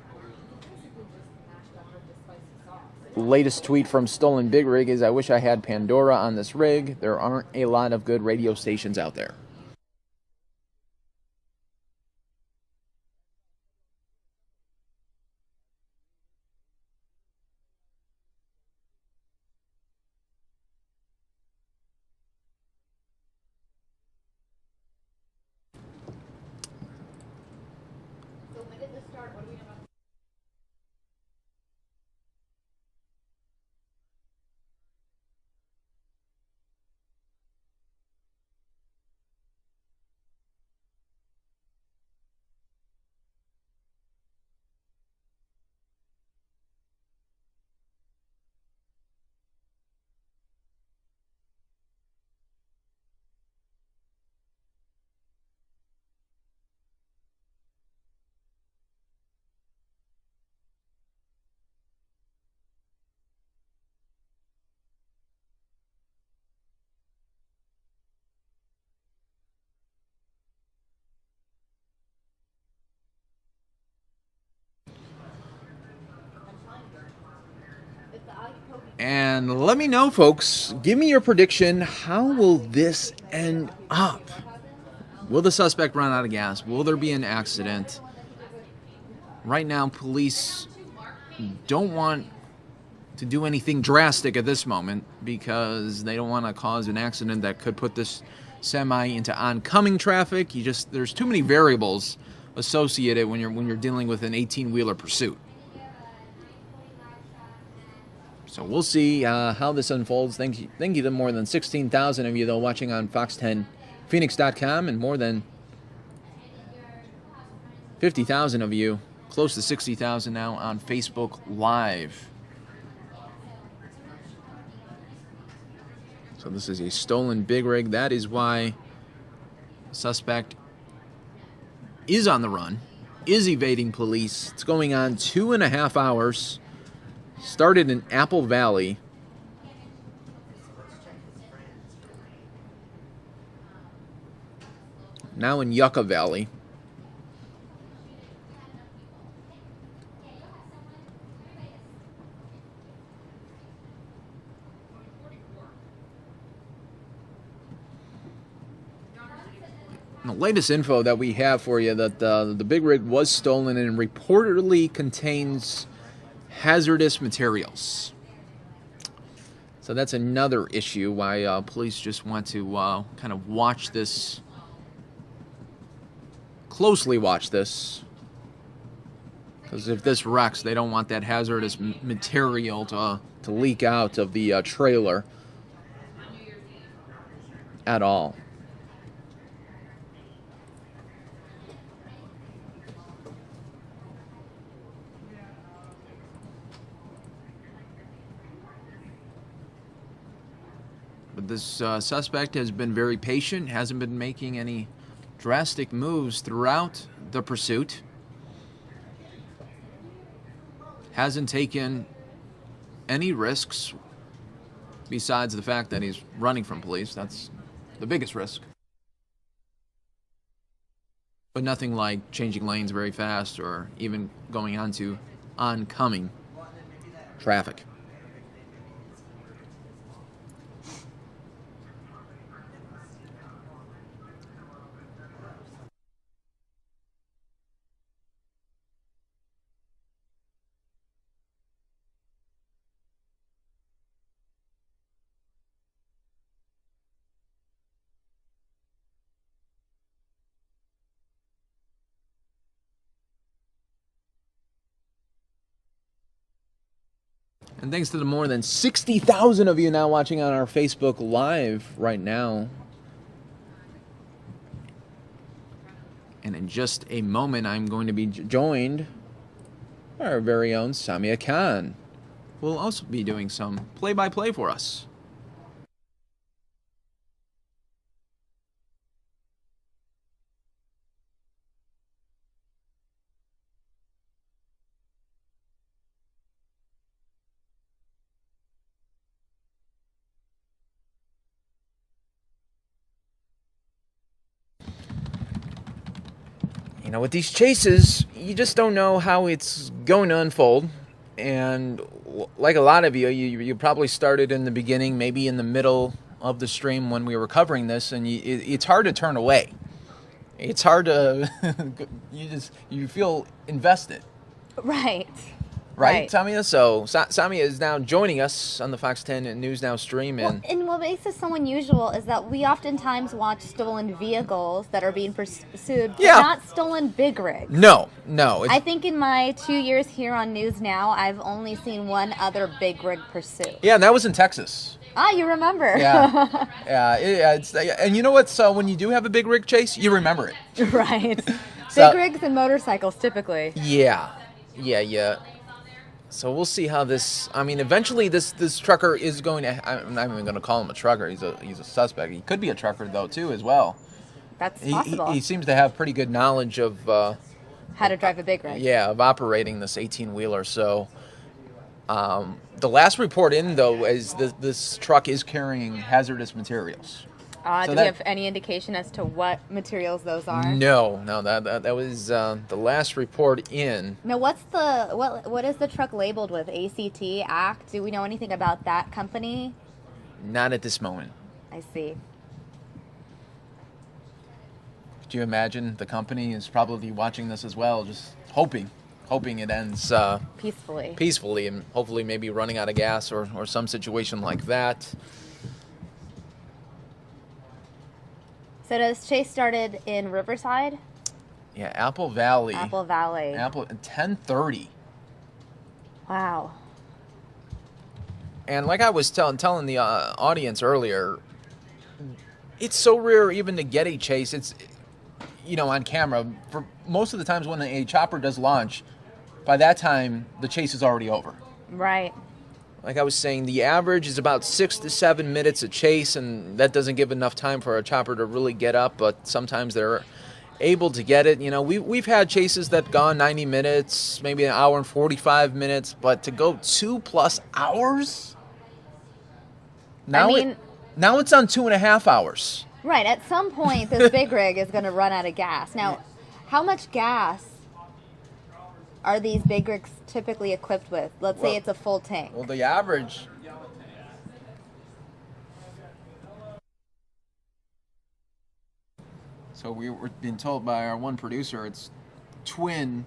Latest tweet from Stolen Big Rig is, I wish I had Pandora on this rig. There aren't a lot of good radio stations out there. And let me know, folks. Give me your prediction. How will this end up? Will the suspect run out of gas? Will there be an accident? Right now, police don't want to do anything drastic at this moment because they don't want to cause an accident that could put this semi into oncoming traffic. There's too many variables associated when you're dealing with an 18-wheeler pursuit. So we'll see how this unfolds. Thank you to more than 16,000 of you though watching on Fox10Phoenix.com, and more than 50,000 of you, close to 60,000 now, on Facebook Live. So this is a stolen big rig. That is why the suspect is on the run, is evading police. It's going on 2.5 hours. Started in Apple Valley. Now in Yucca Valley. The latest info that we have for you, that the big rig was stolen and reportedly contains hazardous materials. So that's another issue why police just want to kind of watch this, closely watch this, because if this wrecks, they don't want that hazardous material to leak out of the trailer at all. But this suspect has been very patient, hasn't been making any drastic moves throughout the pursuit. Hasn't taken any risks besides the fact that he's running from police. That's the biggest risk. But nothing like changing lanes very fast or even going onto oncoming traffic. And thanks to the more than 60,000 of you now watching on our Facebook Live right now. And in just a moment, I'm going to be joined by our very own Samia Khan, who will also be doing some play-by-play for us. You know, with these chases, you just don't know how it's going to unfold. And like a lot of you probably started in the beginning, maybe in the middle of the stream when we were covering this, and it's hard to turn away. It's hard to, you feel invested. Right, Samia? So Samia is now joining us on the Fox 10 News Now stream. And what makes this so unusual is that we oftentimes watch stolen vehicles that are being pursued, but not stolen big rigs. No. I think in my 2 years here on News Now, I've only seen one other big rig pursuit. Yeah, and that was in Texas. Ah, you remember. Yeah. And you know what? So when you do have a big rig chase, you remember it. Right. Big rigs and motorcycles, typically. Yeah. So we'll see how this. I mean, eventually this trucker is going to. I'm not even going to call him a trucker. He's a suspect. He could be a trucker though too as well. That's possible. He seems to have pretty good knowledge of how to drive a big rig. Yeah, of operating this 18-wheeler. So the last report in though is this truck is carrying hazardous materials. Do we have any indication as to what materials those are? No, that was the last report in. Now, what is the truck labeled with? ACT, ACT? Do we know anything about that company? Not at this moment. I see. Could you imagine the company is probably watching this as well, just hoping it ends peacefully, and hopefully maybe running out of gas or some situation like that. So does Chase started in Riverside? Yeah, Apple Valley. Apple Valley. 10:30. Wow. And like I was telling the audience earlier, it's so rare even to get a chase. It's, on camera. For most of the times when a chopper does launch, by that time the chase is already over. Right. Like I was saying, the average is about 6 to 7 minutes a chase, and that doesn't give enough time for a chopper to really get up, but sometimes they're able to get it. We've had chases that gone 90 minutes, maybe an hour and 45 minutes, but to go 2+ hours? Now it's on 2.5 hours. Right. At some point, this big rig is going to run out of gas. Now, how much gas are these big rigs typically equipped with? Let's say it's a full tank. Well, the average... So we were being told by our one producer it's twin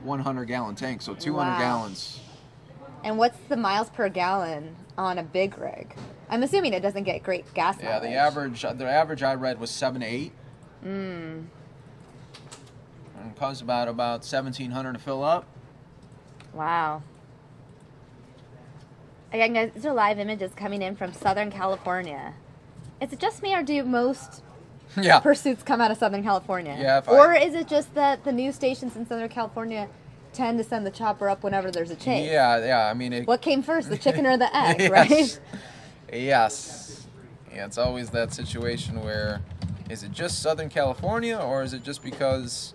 100-gallon tanks, so 200 gallons. And what's the miles per gallon on a big rig? I'm assuming it doesn't get great gas mileage. Yeah, the average I read was 7 to 8. And it costs about 1,700 to fill up. Wow. Again, guys, these are live images coming in from Southern California. Is it just me, or do most pursuits come out of Southern California? Yeah. Or is it just that the news stations in Southern California tend to send the chopper up whenever there's a chase? Yeah. I mean, what came first, the chicken or the egg, yes. right? Yes. Yeah, it's always that situation where, is it just Southern California, or is it just because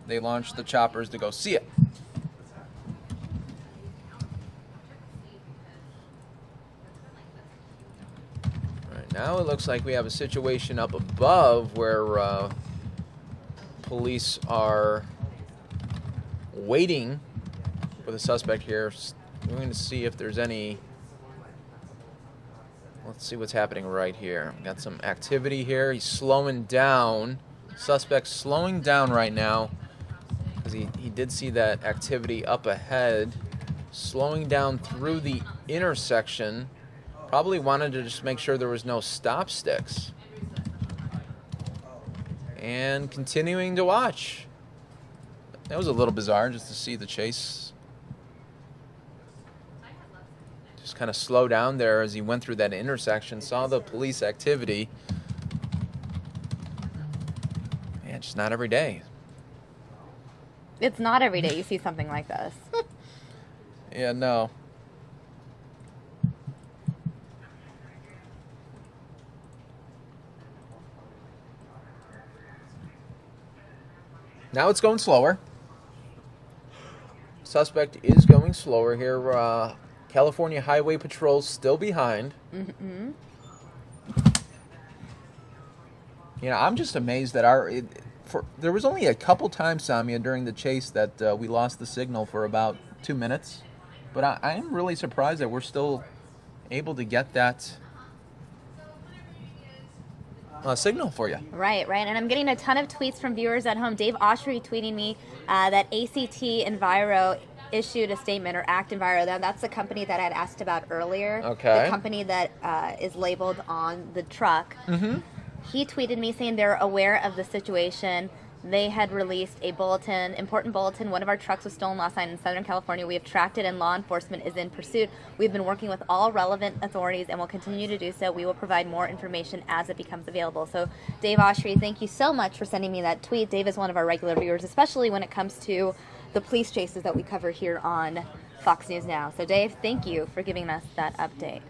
they launched the choppers to go see it? Now it looks like we have a situation up above where police are waiting for the suspect here. We're going to see if there's any... Let's see what's happening right here. Got some activity here. He's slowing down. Suspect's slowing down right now because he did see that activity up ahead. Slowing down through the intersection. Probably wanted to just make sure there was no stop sticks. And continuing to watch. That was a little bizarre just to see the chase just kind of slow down there as he went through that intersection, saw the police activity. Yeah, just not every day. It's not every day you see something like this. Yeah, no. Now it's going slower. Suspect is going slower here. California Highway Patrol still behind. Mm-hmm. I'm just amazed that there was only a couple times, Samia, during the chase that we lost the signal for about 2 minutes. But I am really surprised that we're still able to get that signal for you. Right. And I'm getting a ton of tweets from viewers at home. Dave Oshry tweeting me that ACT Enviro issued a statement, or ACT Enviro. That's the company that I had asked about earlier. Okay. The company that is labeled on the truck. Mm-hmm. He tweeted me saying they're aware of the situation. They had released a important bulletin. One of our trucks was stolen last night in Southern California. We have tracked it and law enforcement is in pursuit. We've been working with all relevant authorities and will continue to do so. We will provide more information as it becomes available. So Dave Oshry, thank you so much for sending me that tweet. Dave is one of our regular viewers, especially when it comes to the police chases that we cover here on Fox News Now. So Dave, thank you for giving us that update.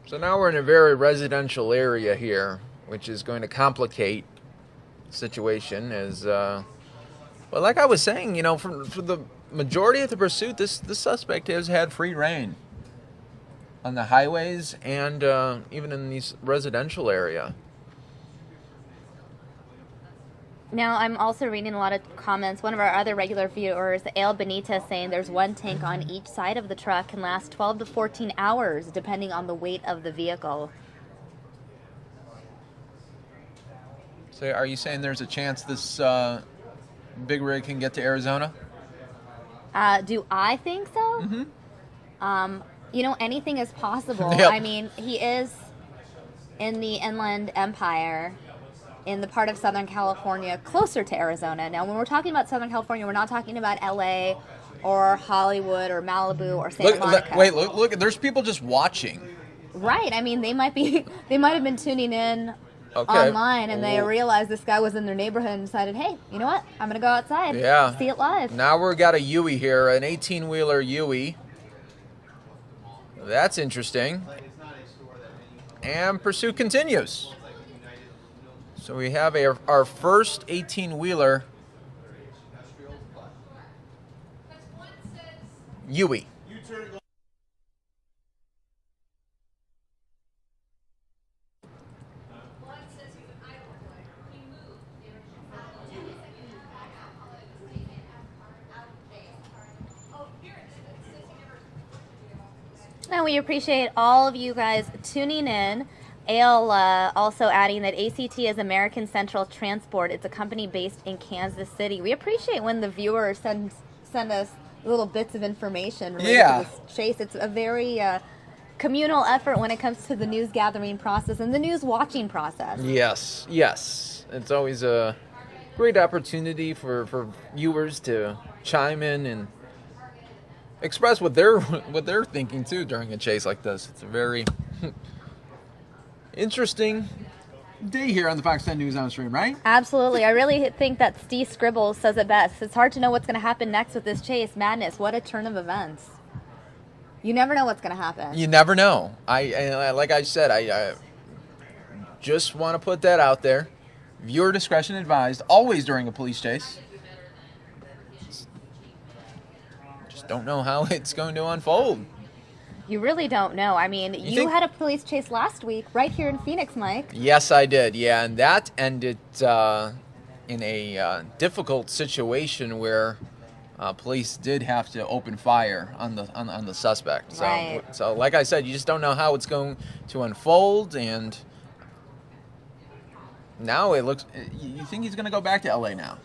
So now we're in a very residential area here, which is going to complicate the situation. But like I was saying, for the majority of the pursuit, this suspect has had free reign. on the highways and even in these residential area. Now, I'm also reading a lot of comments. One of our other regular viewers, Ale Benitez, saying there's one tank on each side of the truck, can last 12 to 14 hours, depending on the weight of the vehicle. So are you saying there's a chance this big rig can get to Arizona? Do I think so? Mm-hmm. You know, anything is possible. Yep. I mean, he is in the Inland Empire, in the part of Southern California closer to Arizona. Now, when we're talking about Southern California, we're not talking about LA or Hollywood or Malibu or Santa Monica. Look, there's people just watching. Right. I mean, they might have been tuning in online, and they realized this guy was in their neighborhood and decided, hey, you know what? I'm going to go outside. Yeah. See it live. Now we've got a Yui here, an 18-wheeler Yui. That's interesting. And pursuit continues. So we have our first 18-wheeler Yui. And we appreciate all of you guys tuning in. Ale also adding that ACT is American Central Transport. It's a company based in Kansas City. We appreciate when the viewers send us little bits of information related to this chase. It's a very communal effort when it comes to the news gathering process and the news watching process. Yes. It's always a great opportunity for viewers to chime in and express what they're thinking too during a chase like this. It's a very interesting day here on the Fox 10 News on Stream, right? Absolutely. I really think that Steve Scribble says it best. It's hard to know what's going to happen next with this chase. Madness. What a turn of events. You never know what's going to happen. You never know. I like I said, I just want to put that out there. Viewer discretion advised, always during a police chase. Just don't know how it's going to unfold. You really don't know. I mean, you had a police chase last week right here in Phoenix, Mike. Yes, I did. Yeah, and that ended in a difficult situation where police did have to open fire on the suspect. So, right. So, like I said, you just don't know how it's going to unfold, and now it looks. You think he's going to go back to LA now?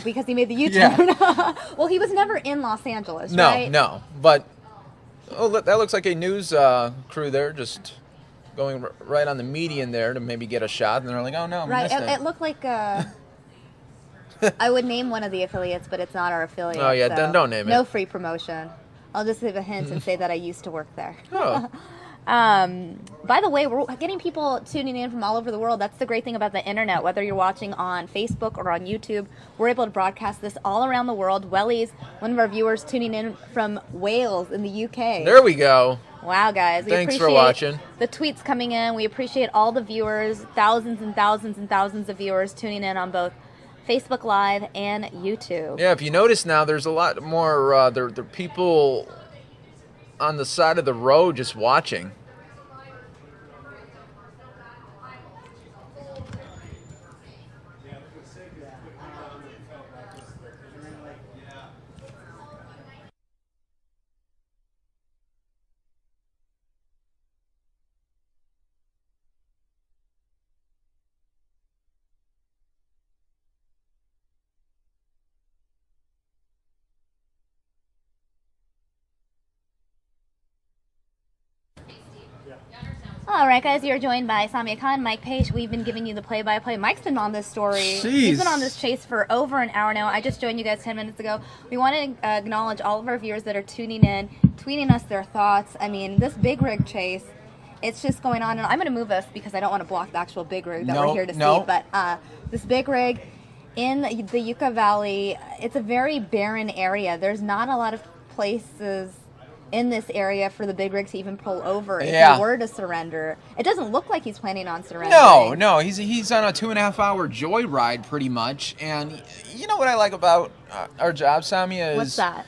Because he made the U-turn. Yeah. Well, he was never in Los Angeles, right? No, but. Oh, that looks like a news crew there, just going right on the median there to maybe get a shot, and they're like, "Oh no, right." It looked like I would name one of the affiliates, but it's not our affiliate. Oh yeah, so then don't name it. No free promotion. I'll just give a hint and say that I used to work there. Oh. By the way, we're getting people tuning in from all over the world. That's the great thing about the internet. Whether you're watching on Facebook or on YouTube, we're able to broadcast this all around the world. Welly's one of our viewers tuning in from Wales in the UK. There we go. Wow, guys. We Thanks appreciate for watching. The tweets coming in. We appreciate all the viewers, thousands and thousands and thousands of viewers tuning in on both Facebook Live and YouTube. Yeah, if you notice now, there's a lot more there are people on the side of the road just watching. All right, guys, you're joined by Samia Khan, Mike Page. We've been giving you the play-by-play. Mike's been on this story. Jeez. He's been on this chase for over an hour now. I just joined you guys 10 minutes ago. We want to acknowledge all of our viewers that are tuning in, tweeting us their thoughts. I mean, this big rig chase, it's just going on. And I'm going to move us because I don't want to block the actual big rig that we're here to see. But this big rig in the Yucca Valley, it's a very barren area. There's not a lot of places in this area for the big rig to even pull over if he were to surrender. It doesn't look like he's planning on surrendering. No, he's on a 2.5-hour joyride pretty much. And you know what I like about our job, Samia, is what's that?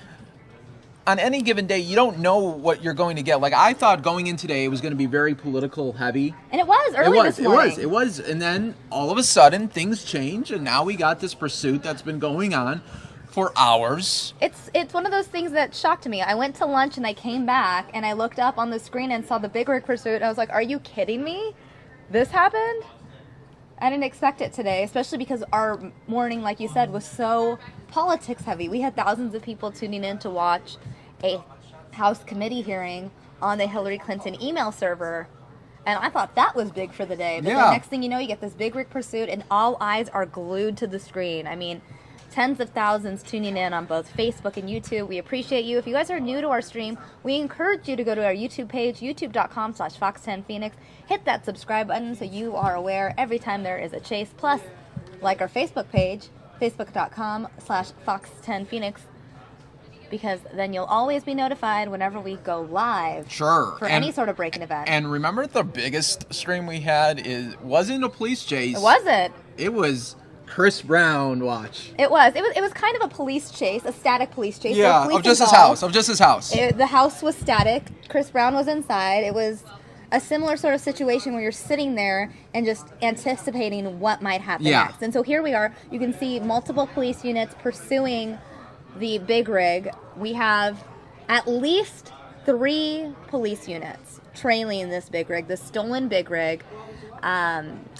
on any given day, you don't know what you're going to get. Like, I thought going in today it was going to be very political heavy. And it was early this morning. It was. And then all of a sudden things change, and now we got this pursuit that's been going on for hours. It's one of those things that shocked me. I went to lunch and I came back and I looked up on the screen and saw the big rig pursuit. And I was like, are you kidding me? This happened? I didn't expect it today, especially because our morning, like you said, was so politics heavy. We had thousands of people tuning in to watch a House committee hearing on the Hillary Clinton email server. And I thought that was big for the day. But the next thing you know, you get this big rig pursuit and all eyes are glued to the screen. I mean, tens of thousands tuning in on both Facebook and YouTube. We appreciate you. If you guys are new to our stream, we encourage you to go to our YouTube page, youtube.com/Fox10Phoenix. Hit that subscribe button so you are aware every time there is a chase. Plus, like our Facebook page, facebook.com/Fox10Phoenix, because then you'll always be notified whenever we go live. Sure. For any sort of breaking event. And remember, the biggest stream we had wasn't a police chase. It wasn't. It was Chris Brown watch. It was kind of a police chase, a static police chase. Yeah, police of just involved. his house. The house was static. Chris Brown was inside. It was a similar sort of situation where you're sitting there and just anticipating what might happen next. And so here we are. You can see multiple police units pursuing the big rig. We have at least 3 police units trailing this big rig, this stolen big rig.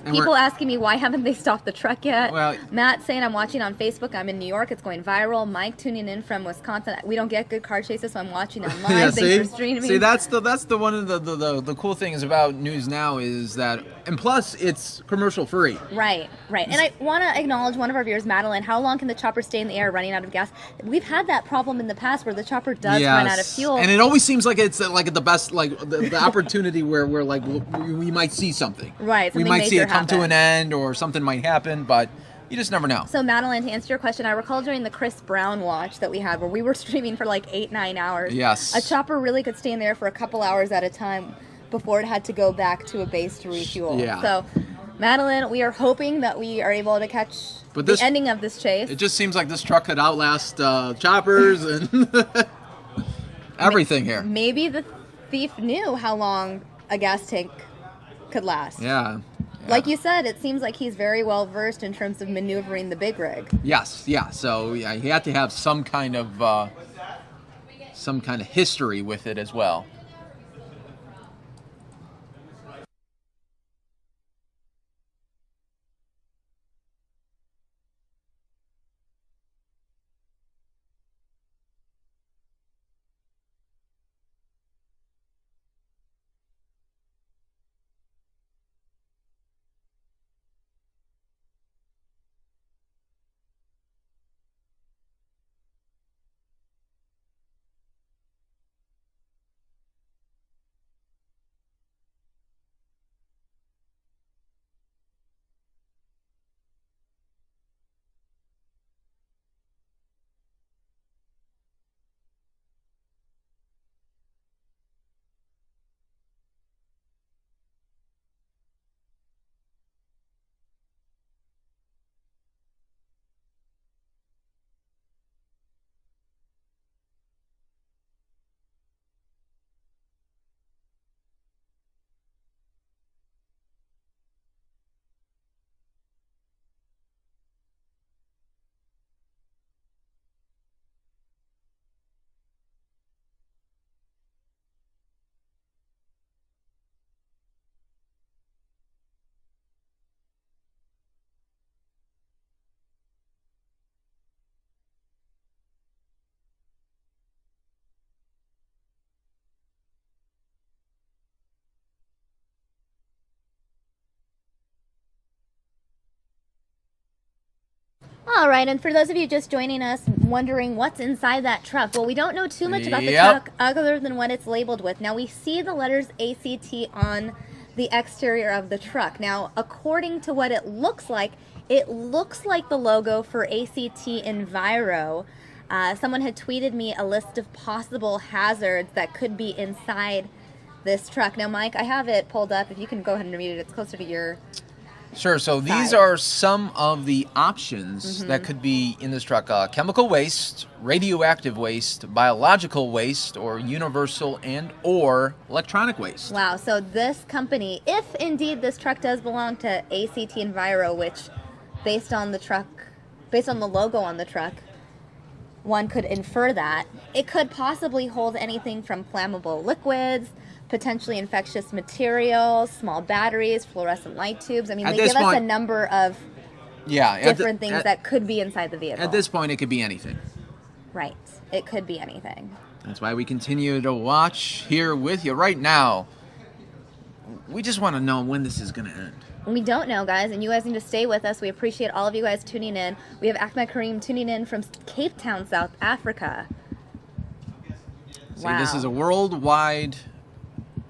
People asking me, why haven't they stopped the truck yet? Well, Matt saying, I'm watching on Facebook. I'm in New York. It's going viral. Mike tuning in from Wisconsin. We don't get good car chases, so I'm watching online. Yeah, Thanks for streaming. See, that's the one of the cool things about News Now is that, and plus it's commercial free. Right. And I want to acknowledge one of our viewers, Madeline. How long can the chopper stay in the air running out of gas? We've had that problem in the past where the chopper does run out of fuel. And it always seems like it's like the best, like the opportunity where like we might see something. Right. We might see it come to an end or something might happen, but you just never know. So Madeline, to answer your question, I recall during the Chris Brown watch that we had where we were streaming for like 8-9 hours. Yes. A chopper really could stay in there for a couple hours at a time before it had to go back to a base to refuel. Yeah. So, Madeline, we are hoping that we are able to catch the ending of this chase. It just seems like this truck could outlast choppers and everything here. Maybe the thief knew how long a gas tank could last. Yeah. Like you said, it seems like he's very well versed in terms of maneuvering the big rig. Yes, yeah. So he had to have some kind of history with it as well. All right, and for those of you just joining us, wondering what's inside that truck, well, we don't know too much about the truck other than what it's labeled with. Now, we see the letters ACT on the exterior of the truck. Now, according to what it looks like the logo for ACT Enviro. Someone had tweeted me a list of possible hazards that could be inside this truck. Now, Mike, I have it pulled up. If you can go ahead and read it, it's closer to your Sure. So these side. are some of the options that could be in this truck: chemical waste, radioactive waste, biological waste, or universal and/or electronic waste. Wow. So this company, if indeed this truck does belong to ACT Enviro, which, based on the logo on the truck, one could infer that it could possibly hold anything from flammable liquids, potentially infectious materials, small batteries, fluorescent light tubes. I mean, At they this give us a point- number of Yeah. different things that could be inside the vehicle. At this point, it could be anything. Right. It could be anything. That's why we continue to watch here with you right now. We just want to know when this is going to end. We don't know, guys, and you guys need to stay with us. We appreciate all of you guys tuning in. We have Ahmed Kareem tuning in from Cape Town, South Africa. See, Wow. this is a worldwide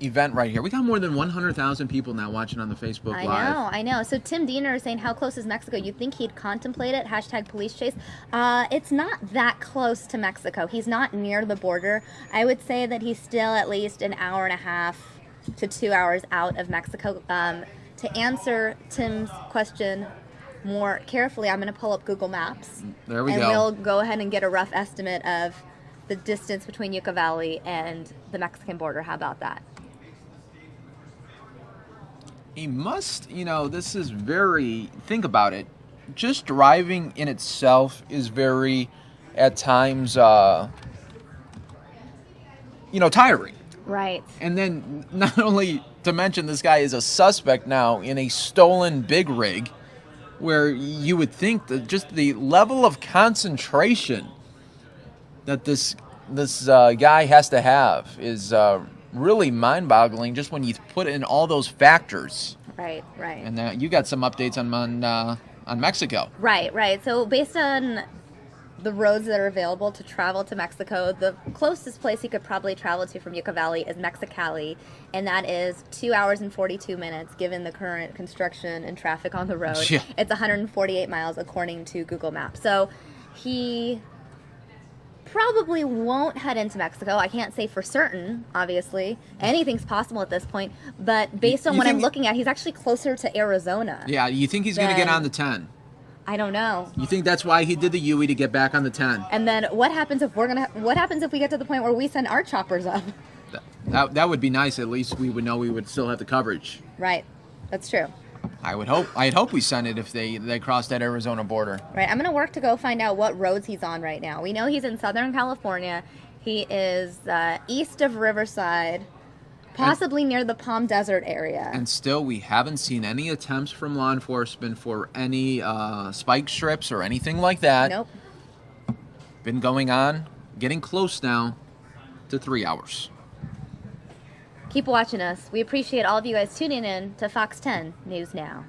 event right here. We got more than 100,000 people now watching on the Facebook Live. I know. So Tim Diener is saying, how close is Mexico? You'd think he'd contemplate it. Hashtag police chase. It's not that close to Mexico. He's not near the border. I would say that he's still at least an hour and a half to 2 hours out of Mexico. To answer Tim's question more carefully, I'm going to pull up Google Maps. There we and go. we'll go ahead and get a rough estimate of the distance between Yucca Valley and the Mexican border. How about that? He must, this is very, think about it. Just driving in itself is very, at times, tiring. Right. And then not only to mention this guy is a suspect now in a stolen big rig, where you would think that just the level of concentration that this guy has to have is really mind-boggling. Just when you put in all those factors. Right. And you got some updates on Mexico. Right. So based on the roads that are available to travel to Mexico, the closest place you could probably travel to from Yucca Valley is Mexicali, and that is 2 hours and 42 minutes given the current construction and traffic on the road. Yeah. It's 148 miles according to Google Maps. So he probably won't head into Mexico. I can't say for certain, obviously. Anything's possible at this point, but based on You what I'm think- looking at, he's actually closer to Arizona. Yeah, you think he's going to get Then- on the 10? I don't know. You think that's why he did the UE to get back on the 10? And then what happens if we get to the point where we send our choppers up? That would be nice. At least we would know we would still have the coverage. Right. That's true. I'd hope we send it if they cross that Arizona border. Right. I'm going to work to go find out what roads he's on right now. We know he's in Southern California. He is east of Riverside, possibly near the Palm Desert area. And still, we haven't seen any attempts from law enforcement for any spike strips or anything like that. Nope. Been going on, getting close now to 3 hours. Keep watching us. We appreciate all of you guys tuning in to Fox 10 News Now.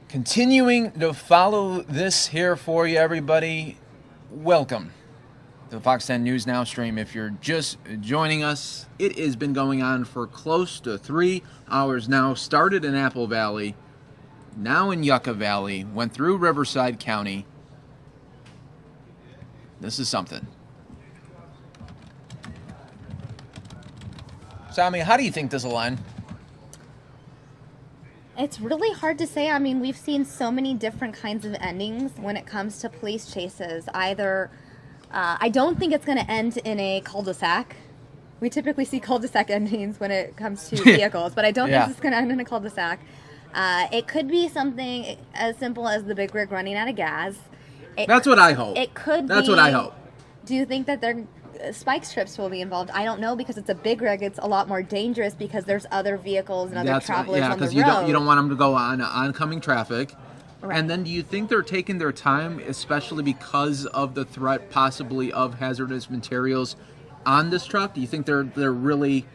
Continuing to follow this here for you, everybody. Welcome to the Fox 10 News Now stream. If you're just joining us, it has been going on for close to 3 hours now. Started in Apple Valley, now in Yucca Valley, went through Riverside County, This is something. Sami, how do you think this will end? It's really hard to say. I mean, we've seen so many different kinds of endings when it comes to police chases. Either, I don't think it's going to end in a cul-de-sac. We typically see cul-de-sac endings when it comes to vehicles, but I don't think it's going to end in a cul-de-sac. It could be something as simple as the big rig running out of gas. That's what I hope. It could be. That's what I hope. Do you think that spike strips will be involved? I don't know, because it's a big rig. It's a lot more dangerous because there's other vehicles and other travelers on the road. Yeah, because you don't want them to go on oncoming traffic. Right. And then do you think they're taking their time, especially because of the threat possibly of hazardous materials on this truck? Do you think they're really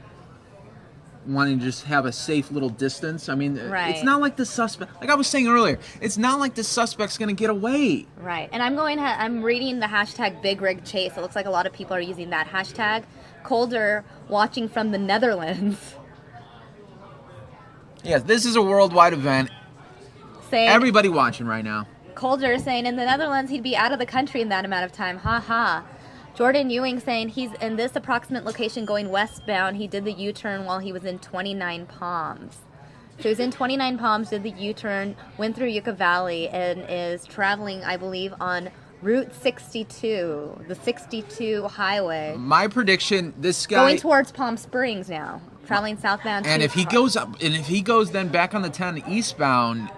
wanting to just have a safe little distance? I mean, It's not like the suspect, like I was saying earlier, it's not like the suspect's going to get away. Right. And I'm reading the hashtag Big Rig Chase. It looks like a lot of people are using that hashtag. Colder watching from the Netherlands. Yes, this is a worldwide event. Everybody watching right now. Colder saying in the Netherlands he'd be out of the country in that amount of time. Ha ha. Jordan Ewing saying he's in this approximate location going westbound. He did the U-turn while he was in 29 Palms. So he was in 29 Palms, did the U-turn, went through Yucca Valley, and is traveling, I believe, on Route 62, the 62 highway. My prediction, this guy... Going towards Palm Springs now, traveling southbound. And if he goes up, and if he goes then back on the 10 eastbound...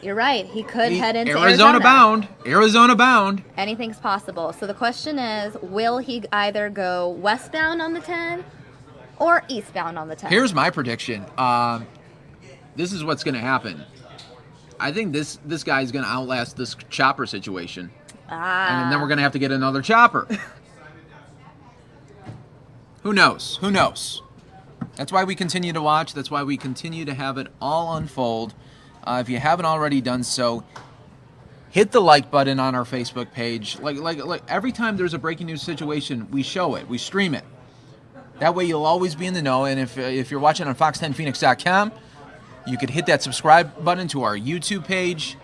You're right. He could head into Arizona bound. Arizona bound. Anything's possible. So the question is, will he either go westbound on the 10 or eastbound on the 10? Here's my prediction. This is what's going to happen. I think this guy's going to outlast this chopper situation. And then we're going to have to get another chopper. Who knows? Who knows? That's why we continue to watch. That's why we continue to have it all unfold. If you haven't already done so, hit the like button on our Facebook page. Like every time there's a breaking news situation, we show it, we stream it. That way you'll always be in the know. And if you're watching on fox10phoenix.com, you could hit that subscribe button to our YouTube page,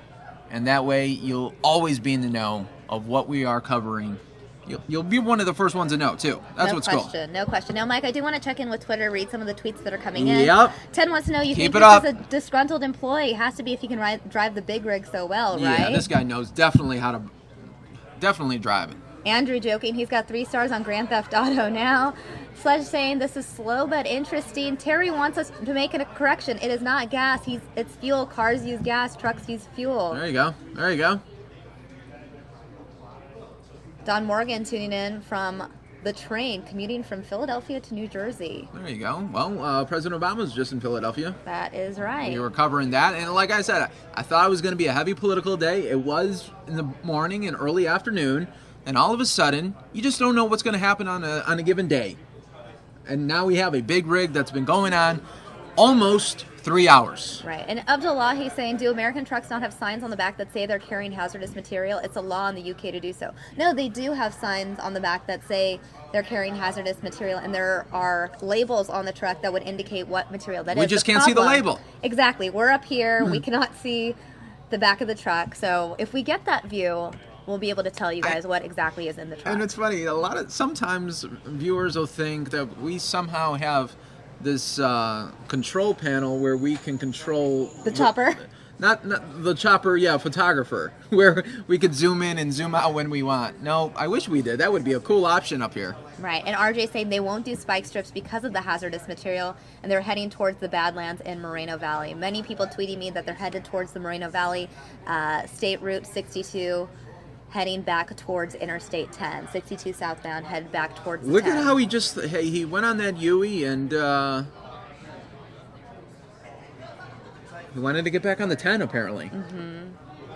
and that way you'll always be in the know of what we are covering. You'll be one of the first ones to know, too. That's what's cool. No question. Now, Mike, I do want to check in with Twitter, read some of the tweets that are coming in. Yep. Ted wants to know, you Keep think this is a disgruntled employee? Has to be if he can drive the big rig so well, right? Yeah, this guy knows definitely how to drive it. Andrew joking, he's got 3 stars on Grand Theft Auto now. Sledge saying, this is slow but interesting. Terry wants us to make a correction. It is not gas. It's fuel. Cars use gas. Trucks use fuel. There you go. There you go. Don Morgan tuning in from the train, commuting from Philadelphia to New Jersey. There you go. Well, President Obama's just in Philadelphia. That is right. We were covering that. And like I said, I thought it was going to be a heavy political day. It was in the morning and early afternoon. And all of a sudden, you just don't know what's going to happen on a given day. And now we have a big rig that's been going on almost 3 hours. Right. And Abdullahi saying, do American trucks not have signs on the back that say they're carrying hazardous material? It's a law in the UK to do so. No, they do have signs on the back that say they're carrying hazardous material, and there are labels on the truck that would indicate what material that is. We just can't see the label. Exactly. We're up here. We cannot see the back of the truck. So if we get that view, we'll be able to tell you guys what exactly is in the truck. And it's funny, sometimes viewers will think that we somehow have this control panel where we can control the chopper. Not the chopper, photographer, where we could zoom in and zoom out when we want. No, I wish we did. That would be a cool option up here. Right, and RJ saying they won't do spike strips because of the hazardous material, and they're heading towards the Badlands in Moreno Valley. Many people tweeting me that they're headed towards the Moreno Valley, State Route 62, heading back towards Interstate 10. 62 southbound, head back towards the Look 10. at how he went on that Yui and he wanted to get back on the 10 apparently. Mm-hmm.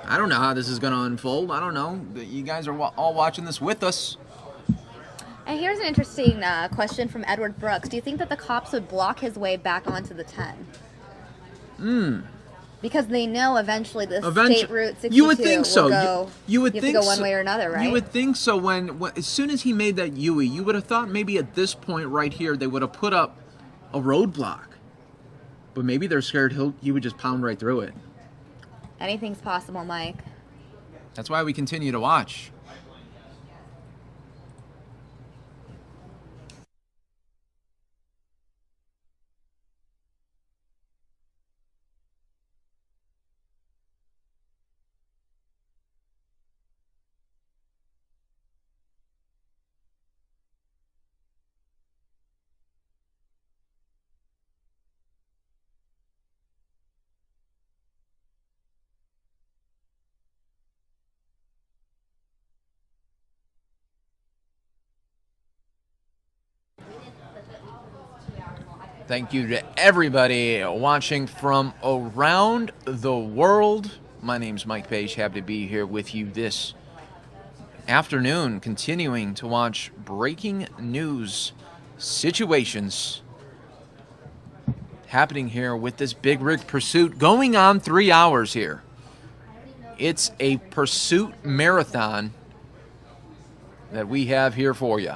I don't know how this is going to unfold. I don't know. You guys are all watching this with us. And here's an interesting question from Edward Brooks. Do you think that the cops would block his way back onto the 10? Because they know eventually the State Route 62 you would think so. will go, you would have think to go one way or another, right? You would think so. When as soon as he made that Yui, you would have thought maybe at this point right here they would have put up a roadblock. But maybe they're scared he would just pound right through it. Anything's possible, Mike. That's why we continue to watch. Thank you to everybody watching from around the world. My name's Mike Page. Happy to be here with you this afternoon, continuing to watch breaking news situations happening here with this big rig pursuit going on 3 hours here. It's a pursuit marathon that we have here for you.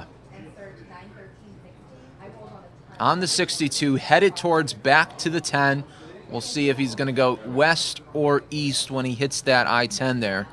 On the 62, headed towards back to the 10. We'll see if he's going to go west or east when he hits that I-10 there.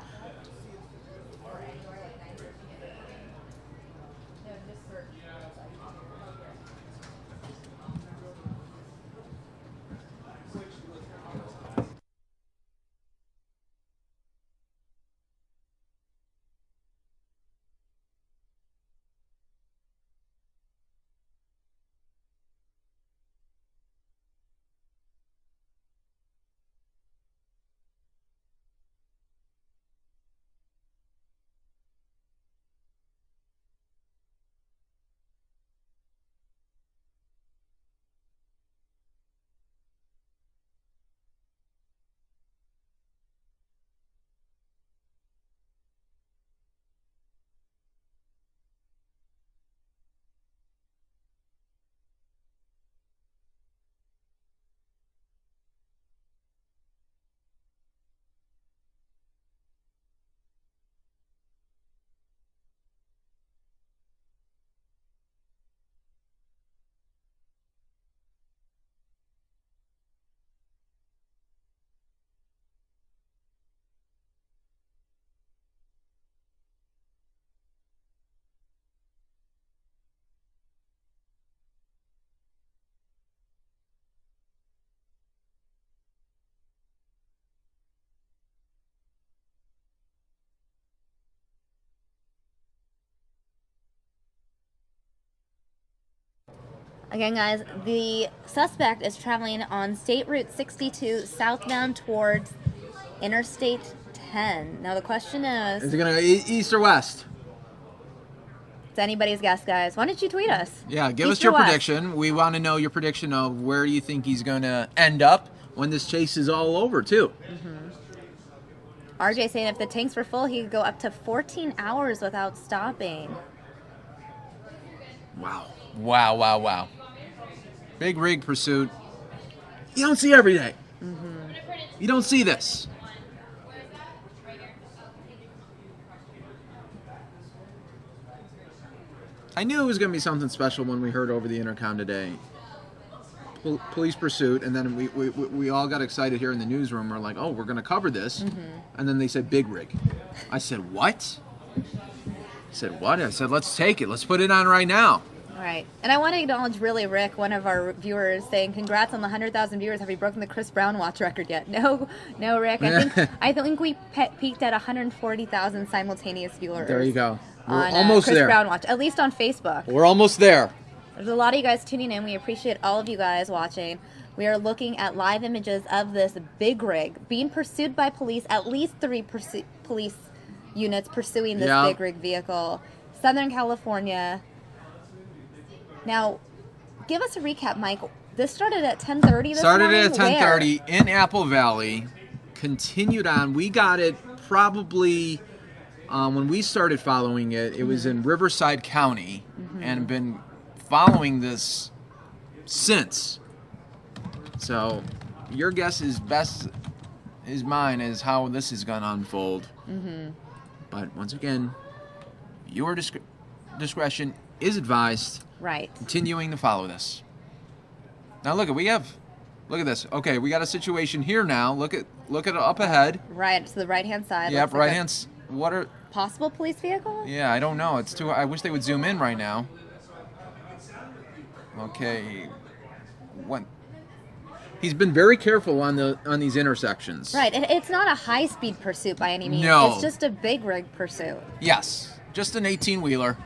Again, guys, the suspect is traveling on State Route 62 southbound towards Interstate 10. Now the question is he going to go east or west? It's anybody's guess, guys. Why don't you tweet us? Yeah, give East us your or west? prediction. We want to know your prediction of where you think he's going to end up when this chase is all over, too. RJ saying if the tanks were full, he could go up to 14 hours without stopping. Wow. Wow, wow, wow. Big rig pursuit. You don't see every day. You don't see this. I knew it was going to be something special when we heard over the intercom today. Police pursuit, and then we all got excited here in the newsroom. We're like, oh, we're going to cover this. And then they said big rig. I said, what? I said, let's take it. Let's put it on right now. Right. And I want to acknowledge really Rick, one of our viewers, saying, congrats on the 100,000 viewers. Have we broken the Chris Brown watch record yet? No, Rick. I think we peaked at 140,000 simultaneous viewers. There you go. We're on almost Chris there. Brown watch, at least on Facebook. We're almost there. There's a lot of you guys tuning in. We appreciate all of you guys watching. We are looking at live images of this big rig being pursued by police, at least 3 police units pursuing this big rig vehicle. Southern California. Now, give us a recap, Mike. This started at 10:30 this morning. Started at 10:30 in Apple Valley. Continued on. We got it probably when we started following it. It was in Riverside County, and been following this since. So, your guess is best is mine as how this is going to unfold. But once again, your discretion is advised. Right. Continuing to follow this. Now look at this. Okay, we got a situation here now. Look at it up ahead. Right, to the right-hand side. Yep, right hand. What are possible police vehicle? Yeah, I don't know. It's too. I wish they would zoom in right now. Okay. What? He's been very careful on these intersections. Right. It's not a high-speed pursuit by any means. No. It's just a big rig pursuit. Yes, just an 18-wheeler.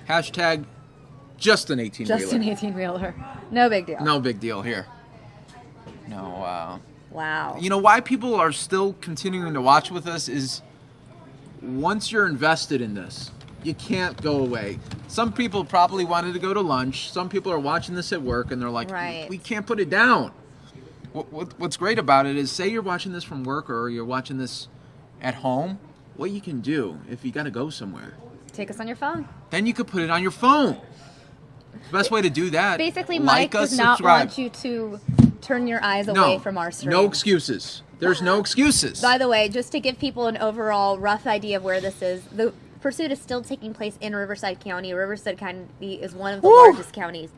Hashtag just an 18-wheeler. Just an 18-wheeler. No big deal. No big deal here. No. Wow. You know why people are still continuing to watch with us is once you're invested in this, you can't go away. Some people probably wanted to go to lunch. Some people are watching this at work, and they're like, Right. we can't put it down. What's great about it is, say you're watching this from work or you're watching this at home, what you can do if you got to go somewhere, Take us on your phone. then you could put it on your phone. The best way to do that, Basically, like Mike us, does not subscribe. want you to turn your eyes No, away from our stream. no excuses. There's no excuses. By the way, just to give people an overall rough idea of where this is, the pursuit is still taking place in Riverside County. Riverside County is one of the Woo! largest counties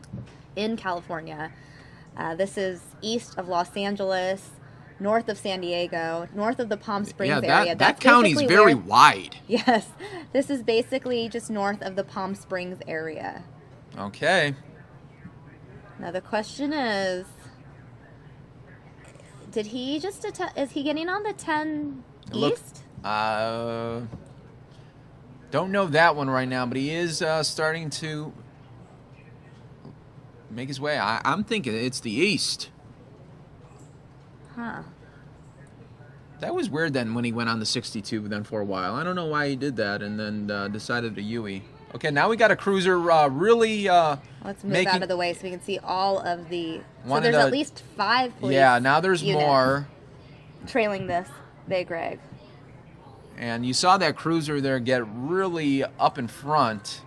in California. This is east of Los Angeles, north of San Diego, north of the Palm Springs yeah, area. that county's basically very where- wide. Yes, this is basically just north of the Palm Springs area. Okay. Now the question is, did he just is he getting on the 10 Look, east? Don't know that one right now, but he is starting to make his way. I'm thinking it's the east. Huh. That was weird then when he went on the 62 then for a while. I don't know why he did that and then decided to UE. Okay, now we got a cruiser really Let's move making, out of the way so we can see all of the. So One of there's the- at least 5 police. Yeah, now there's units more. trailing this big rig. And you saw that cruiser there get really up in front.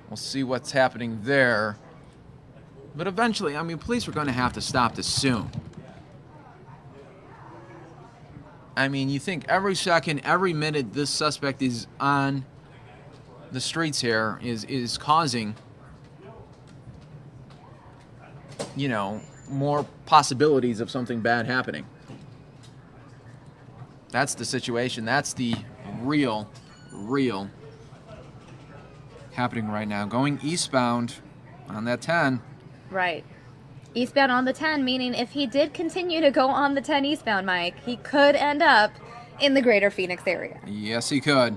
We'll see what's happening there. But eventually, I mean, police are going to have to stop this soon. I mean, you think every second, every minute this suspect is on the streets here is causing, you know, more possibilities of something bad happening. That's the situation. That's the real happening right now. Going eastbound on that 10. Right. Eastbound on the 10, meaning if he did continue to go on the 10 eastbound, Mike, he could end up in the greater Phoenix area. Yes, he could.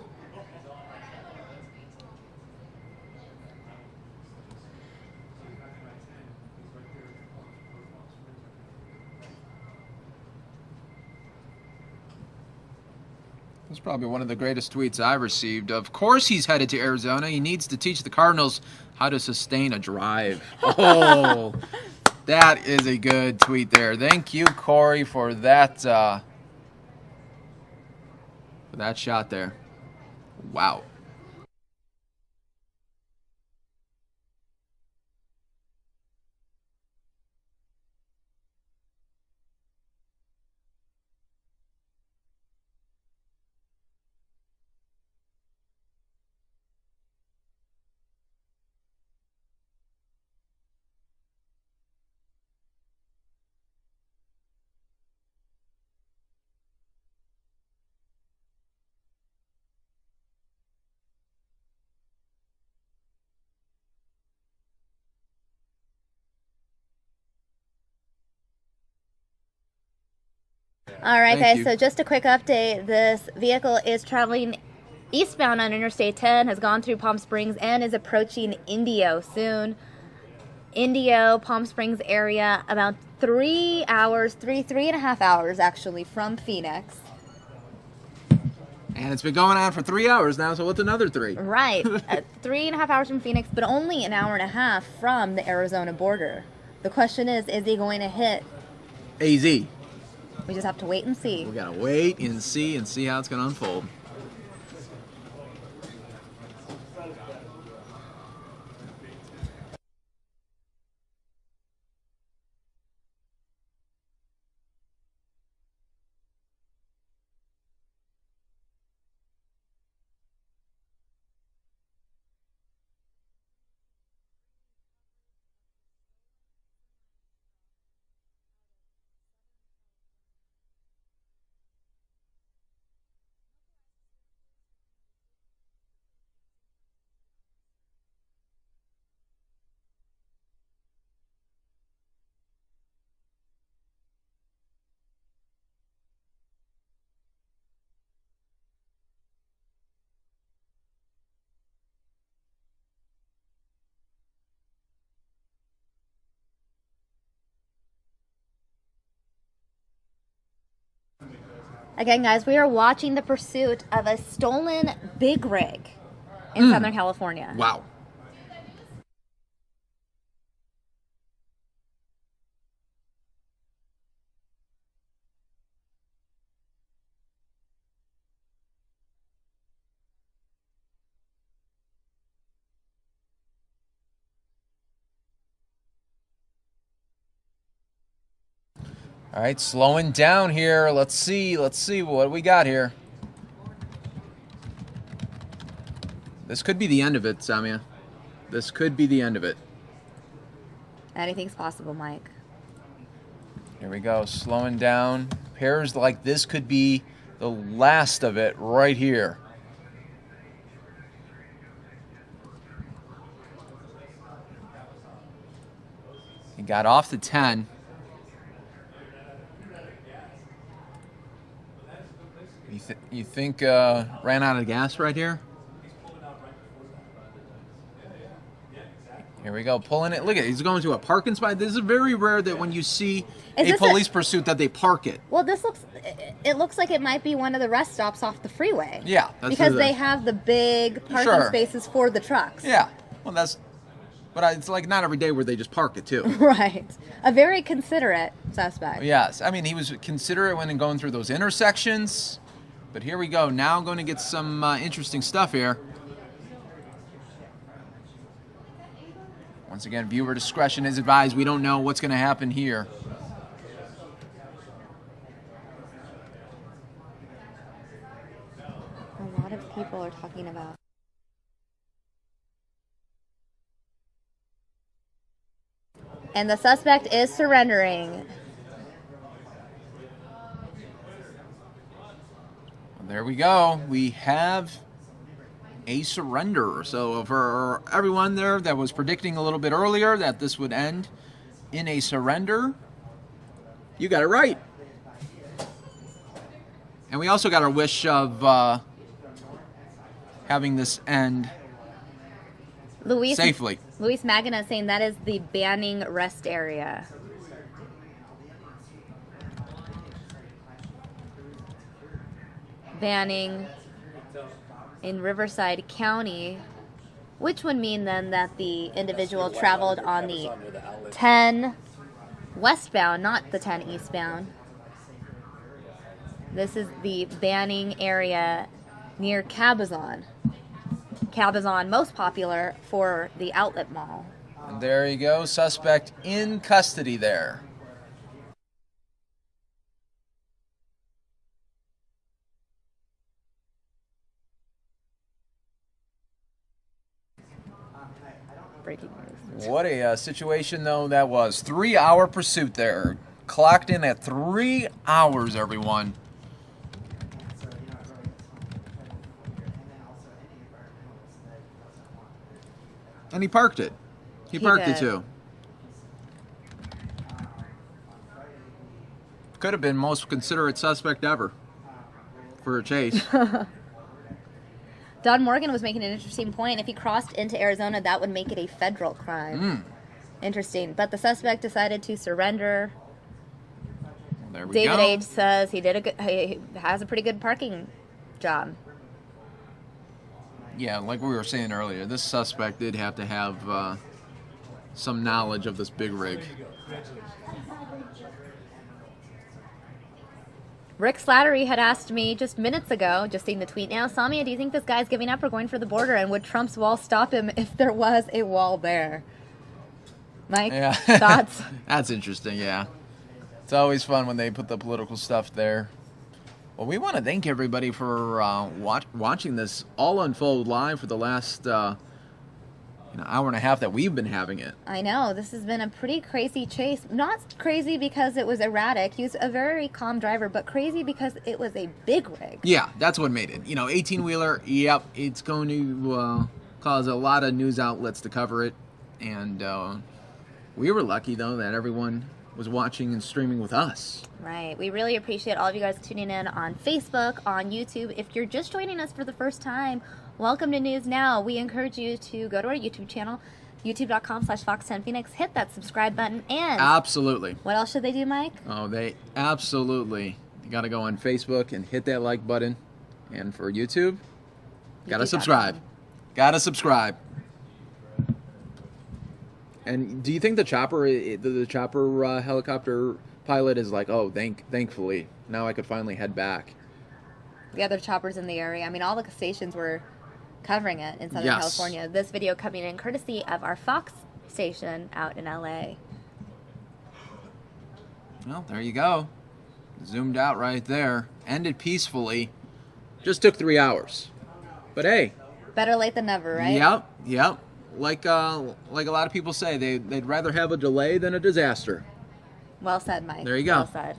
That's probably one of the greatest tweets I've received. Of course he's headed to Arizona. He needs to teach the Cardinals how to sustain a drive. Oh, that is a good tweet there. Thank you, Corey, for that shot there. Wow. All right, Thank guys, you. so just a quick update. This vehicle is traveling eastbound on Interstate 10, has gone through Palm Springs, and is approaching Indio soon. Indio, Palm Springs area, about 3 hours, three and a half hours actually from Phoenix. And it's been going on for 3 hours now, so what's another 3? Right, 3.5 hours from Phoenix, but only an hour and a half from the Arizona border. The question is he going to hit? AZ. We just have to wait and see. We gotta wait and see how it's gonna unfold. Again, guys, we are watching the pursuit of a stolen big rig in Southern California. Wow. All right, slowing down here. Let's see what we got here. This could be the end of it, Samia. This could be the end of it. Anything's possible, Mike. Here we go, slowing down. Pairs like this could be the last of it right here. He got off the 10. You think ran out of gas right here? Here we go, pulling it. Look at it. He's going to a parking spot. This is very rare that when you see a police pursuit that they park it. Well, it looks like it might be one of the rest stops off the freeway. Yeah. Because they have the big parking spaces for the trucks. Yeah. Well, but it's like not every day where they just park it too. Right. A very considerate suspect. Yes. I mean, he was considerate when going through those intersections. But here we go. Now I'm going to get some interesting stuff here. Once again, viewer discretion is advised. We don't know what's going to happen here. A lot of people are talking about. And the suspect is surrendering. There we go. We have a surrender. So for everyone there that was predicting a little bit earlier that this would end in a surrender, you got it right. And we also got our wish of having this end safely. Luis Magana saying that is the Banning rest area. Banning in Riverside County, which would mean then that the individual traveled on the 10 westbound, not the 10 eastbound. This is the Banning area near Cabazon. Cabazon, most popular for the outlet mall. And there you go, suspect in custody there. Breaking news. What a situation, though, that was. 3-hour pursuit there. Clocked in at 3 hours, everyone. And he parked it. He parked it, too. Could have been most considerate suspect ever for a chase. Don Morgan was making an interesting point. If he crossed into Arizona, that would make it a federal crime. Interesting. But the suspect decided to surrender. Well, there we David go. H. says he has a pretty good parking job. Yeah, like we were saying earlier, this suspect did have to have some knowledge of this big rig. Rick Slattery had asked me just minutes ago, just seeing the tweet now, Samia, do you think this guy's giving up or going for the border? And would Trump's wall stop him if there was a wall there? Mike, Yeah. thoughts? That's interesting, yeah. It's always fun when they put the political stuff there. Well, we want to thank everybody for watching this all unfold live for the last hour and a half that we've been having it. I know. This has been a pretty crazy chase. Not crazy because it was erratic. He was a very calm driver, but crazy because it was a big rig. Yeah, that's what made it. 18-wheeler, yep, it's going to cause a lot of news outlets to cover it. And we were lucky, though, that everyone was watching and streaming with us. Right. We really appreciate all of you guys tuning in on Facebook, on YouTube. If you're just joining us for the first time, welcome to News Now. We encourage you to go to our YouTube channel, youtube.com/Fox10Phoenix. Hit that subscribe button. And Absolutely. what else should they do, Mike? Oh, they absolutely. You got to go on Facebook and hit that like button. And for YouTube, got to subscribe. Got to subscribe. And do you think the chopper helicopter pilot is like, oh, thankfully, now I could finally head back? The other choppers in the area. I mean, all the stations were covering it in Southern California. This video coming in courtesy of our Fox station out in LA. Well, there you go. Zoomed out right there. Ended peacefully. Just took 3 hours. But hey. Better late than never, right? Yep. Like a lot of people say, they'd rather have a delay than a disaster. Well said, Mike. There you go. Well said.